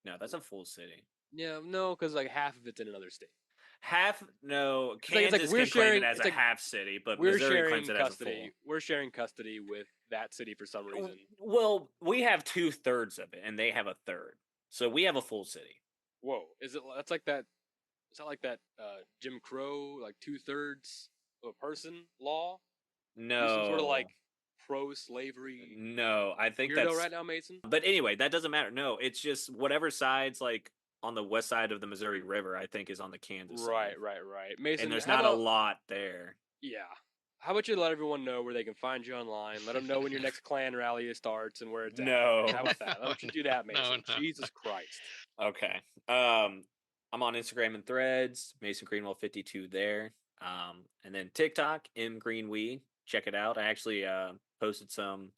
S3: No, that's a full city.
S1: Yeah, no, because like half of it's in another state.
S3: No,
S1: It's like
S3: Kansas
S1: we're
S3: can claim it
S1: sharing.
S3: as
S1: It's
S3: a
S1: like
S3: half city, but
S1: we're
S3: Missouri
S1: sharing
S3: claims it as a full.
S1: custody. We're sharing custody with that city for some reason.
S3: Well, we have 2/3 of it, and they have a third, so we have a full city.
S1: Whoa, is it? That's like that. Is that like that Jim Crow, like 2/3 of a person law?
S3: No,
S1: You some sort of like pro-slavery.
S3: No, I think
S1: weirdo
S3: that's
S1: right now, Mason.
S3: But anyway, that doesn't matter. No, it's just whatever side's like on the west side of the Missouri River, I think, is on the Kansas side.
S1: Right. Mason,
S3: And there's
S1: how
S3: not a
S1: about-
S3: lot there.
S1: Yeah. How about you let everyone know where they can find you online? Let them know when your next Klan rally starts and where it's at.
S3: No.
S1: How about that? Why don't you do that, Mason?
S2: No.
S1: Jesus Christ.
S3: Okay. I'm on Instagram and Threads, Mason Greenwell 52 there. And then TikTok, mgreenwee. Check it out. I actually posted some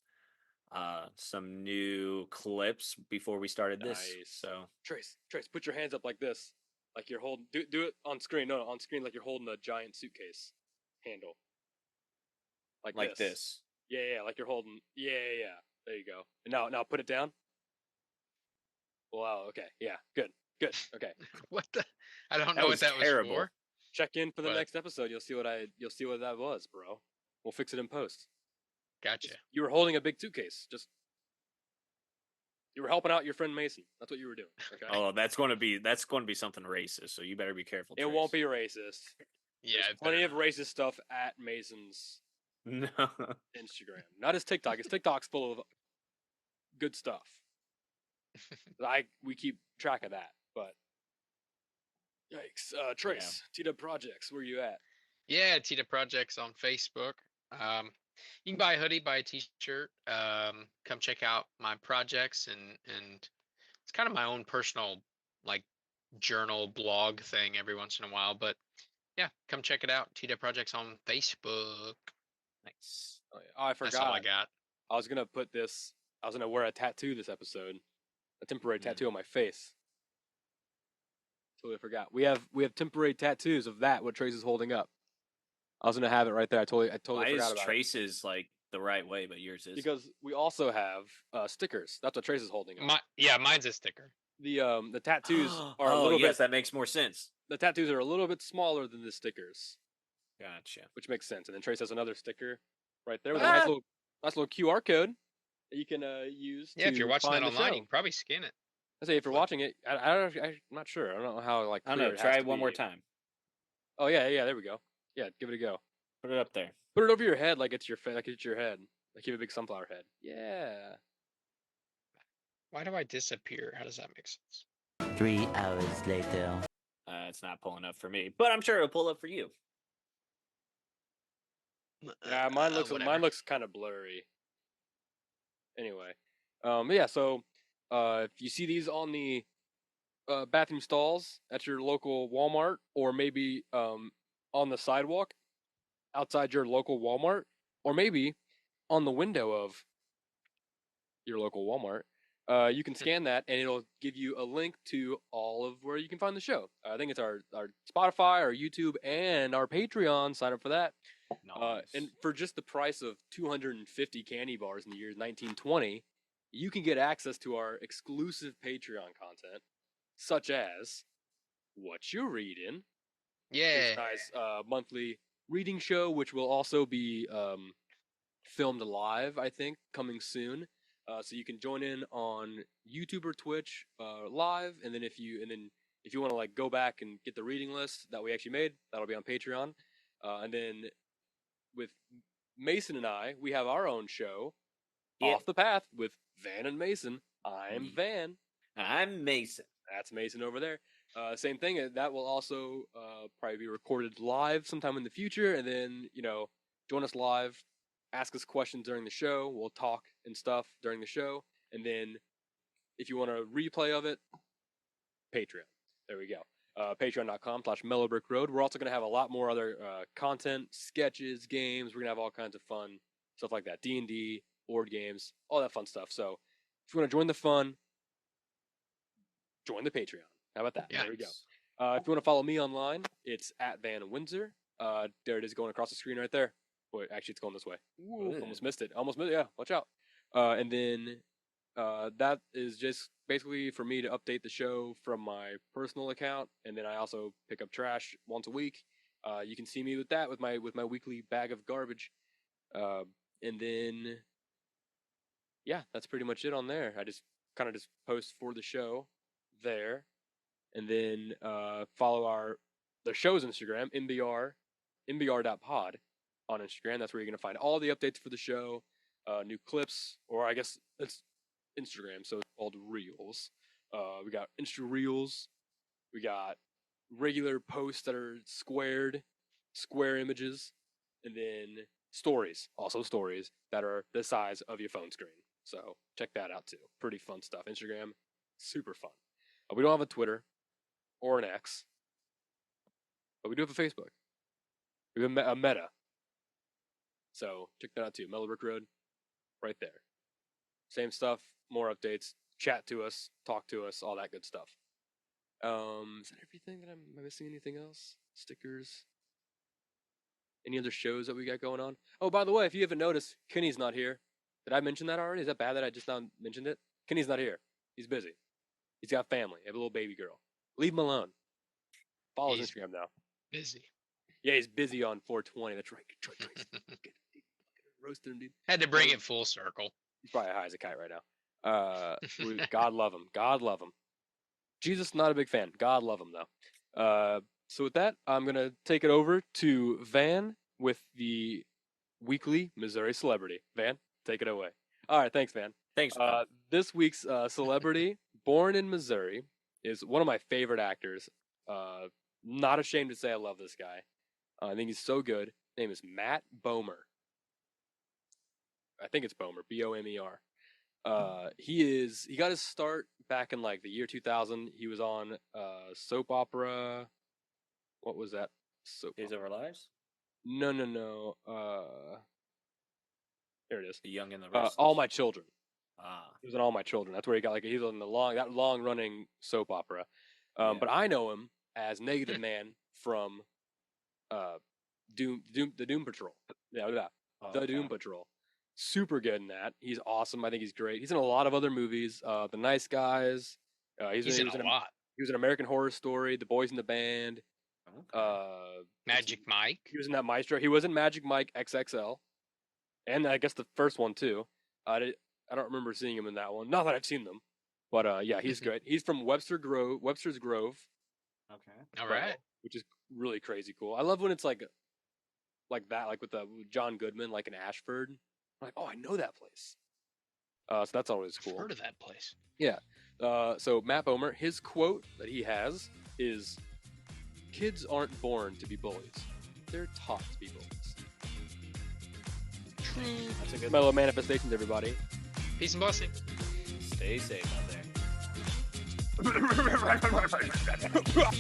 S3: new clips before we started this.
S1: Nice.
S3: So
S1: Trace, put your hands up like this, like you're holding. Do it on screen. No, on screen, like you're holding a giant suitcase handle. Like this. Yeah, like you're holding. Yeah. There you go. And now put it down. Wow. Okay. Yeah. Good. Okay.
S2: What the? I don't know
S3: That
S2: what
S3: was
S2: that
S3: terrible.
S2: was for.
S1: Check in for the
S2: What?
S1: next episode. You'll see what that was, bro. We'll fix it in post.
S2: Gotcha.
S1: You were holding a big suitcase. Just you were helping out your friend Mason. That's what you were doing. Okay.
S3: Oh, that's going to be something racist. So you better be careful.
S1: It won't be racist.
S2: Yeah,
S1: There's plenty of racist stuff at Mason's
S3: No.
S1: Instagram. Not his TikTok. His TikTok's full of good stuff. We keep track of that, but yikes. Trace, T-Dub Projects, where you at?
S2: Yeah, Tita Projects on Facebook. You can buy a hoodie, buy a t-shirt. Come check out my projects and it's kind of my own personal like journal blog thing every once in a while. But yeah, come check it out. Tita Projects on Facebook.
S3: Nice.
S1: Oh, yeah. I forgot.
S2: That's all I got.
S1: I was gonna put this. I was gonna wear a tattoo this episode, a temporary tattoo on my face. Totally forgot. We have temporary tattoos of that. What Trace is holding up. I was gonna have it right there. I totally
S3: Why
S1: forgot
S3: is
S1: about
S3: Trace's like the right way, but yours
S1: it.
S3: is?
S1: Because we also have stickers. That's what Trace is holding up.
S2: Mine's a sticker.
S1: The tattoos are a
S3: Oh,
S1: little
S3: yes,
S1: bit.
S3: that makes more sense.
S1: The tattoos are a little bit smaller than the stickers,
S3: Gotcha.
S1: which makes sense. And then Trace has another sticker right there with a nice little QR code that you can use.
S2: Yeah, if you're watching that
S1: find the
S2: online,
S1: show.
S2: you can probably scan it.
S1: I say if you're watching it, I'm not sure. I don't know how like.
S3: I don't
S1: clear
S3: know.
S1: it has
S3: Try
S1: to
S3: one more
S1: be.
S3: time.
S1: Oh yeah, there we go. Yeah, give it a go.
S3: Put it up there.
S1: Put it over your head like it's your head. Like you have a big sunflower head. Yeah.
S2: Why do I disappear? How does that make sense?
S4: 3 hours later.
S3: It's not pulling up for me, but I'm sure it'll pull up for you.
S1: Yeah, mine looks kind of blurry. Anyway, yeah. So, if you see these on the bathroom stalls at your local Walmart, or maybe on the sidewalk outside your local Walmart, or maybe on the window of your local Walmart, you can scan that and it'll give you a link to all of where you can find the show. I think it's our Spotify, our YouTube, and our Patreon. Sign up for that.
S3: Nice.
S1: And for just the price of 250 candy bars in the year 1920, you can get access to our exclusive Patreon content, such as What You Reading,
S2: Yeah.
S1: this nice monthly reading show, which will also be filmed live, I think, coming soon. So you can join in on YouTube or Twitch live, and then if you want to like go back and get the reading list that we actually made, that'll be on Patreon. And then with Mason and I, we have our own show, Off the Path with Van and Mason. I'm Van.
S3: I'm Mason.
S1: That's Mason over there. Same thing. That will also probably be recorded live sometime in the future, and then join us live. Ask us questions during the show. We'll talk and stuff during the show. And then if you want a replay of it, Patreon. There we go. Patreon.com/Mellow Brick Road. We're also going to have a lot more other content, sketches, games. We're going to have all kinds of fun stuff like that. D&D, board games, all that fun stuff. So if you want to join the fun, join the Patreon. How about that?
S2: Yeah.
S1: There we go. If you want to follow me online, it's at Van Windsor. There it is going across the screen right there. Wait, actually, it's going this way. Ooh, almost missed it. Yeah, watch out. And then that is just basically for me to update the show from my personal account, and then I also pick up trash once a week. You can see me with that with my weekly bag of garbage. And then yeah, that's pretty much it on there. I just kind of just post for the show there, and then follow the show's Instagram, mbr.pod on Instagram. That's where you're gonna find all the updates for the show, new clips, or I guess it's Instagram, so it's called Reels. We got Insta Reels. We got regular posts that are square images, and then stories, also stories that are the size of your phone screen. So check that out too. Pretty fun stuff. Instagram, super fun. We don't have a Twitter or an X, but we do have a Facebook. We have a Meta. So check that out too. Mellow Brick Road, right there. Same stuff, more updates. Chat to us, talk to us, all that good stuff. Is that everything? Am I missing anything else? Stickers? Any other shows that we got going on? Oh, by the way, if you haven't noticed, Kenny's not here. Did I mention that already? Is that bad that I just now mentioned it? Kenny's not here. He's busy. He's got family. I have a little baby girl. Leave him alone. Follow his Instagram now.
S2: Busy.
S1: Yeah, he's busy on 420. That's right. Roasted him, dude.
S2: Had to bring it full circle.
S1: He's probably high as a kite right now. God love him. God love him. Jesus, not a big fan. God love him, though. So with that, I'm going to take it over to Van with the weekly Missouri celebrity. Van, take it away. All right, thanks, Van.
S3: Thanks.
S1: This week's celebrity, born in Missouri, is one of my favorite actors. Not ashamed to say I love this guy. I think he's so good. His name is Matt Bomer. I think it's Bomer, Bomer. He got his start back in like the year 2000. He was on soap opera. What was that?
S3: Days of Our Lives?
S1: No. Here it is.
S3: The Young and the Restless.
S1: All My Children.
S3: Ah.
S1: He was in All My Children. That's where he got he's on the long running soap opera. But I know him as Negative Man from the Doom Patrol. Yeah, look at that. The Doom Patrol. Super good in that. He's awesome. I think he's great. He's in a lot of other movies. The Nice Guys.
S2: He's in a lot.
S1: He was in American Horror Story, The Boys in the Band.
S3: Okay.
S2: Magic Mike.
S1: He was in that Maestro. He was in Magic Mike XXL, and I guess the first one too. I don't remember seeing him in that one. Not that I've seen them, but yeah, he's great. He's from Webster's Grove.
S3: Okay.
S2: All right.
S1: Which is really crazy cool. I love when it's like that, like with John Goodman, like in Ashford. I'm like, oh, I know that place. So that's always cool.
S2: I've heard of that place.
S1: Yeah. So Matt Bomer, his quote that he has is, "Kids aren't born to be bullies. They're taught to be bullies."
S2: True.
S3: That's a good
S1: Mellow manifestations, everybody.
S2: Peace and blessing.
S3: Stay safe out there.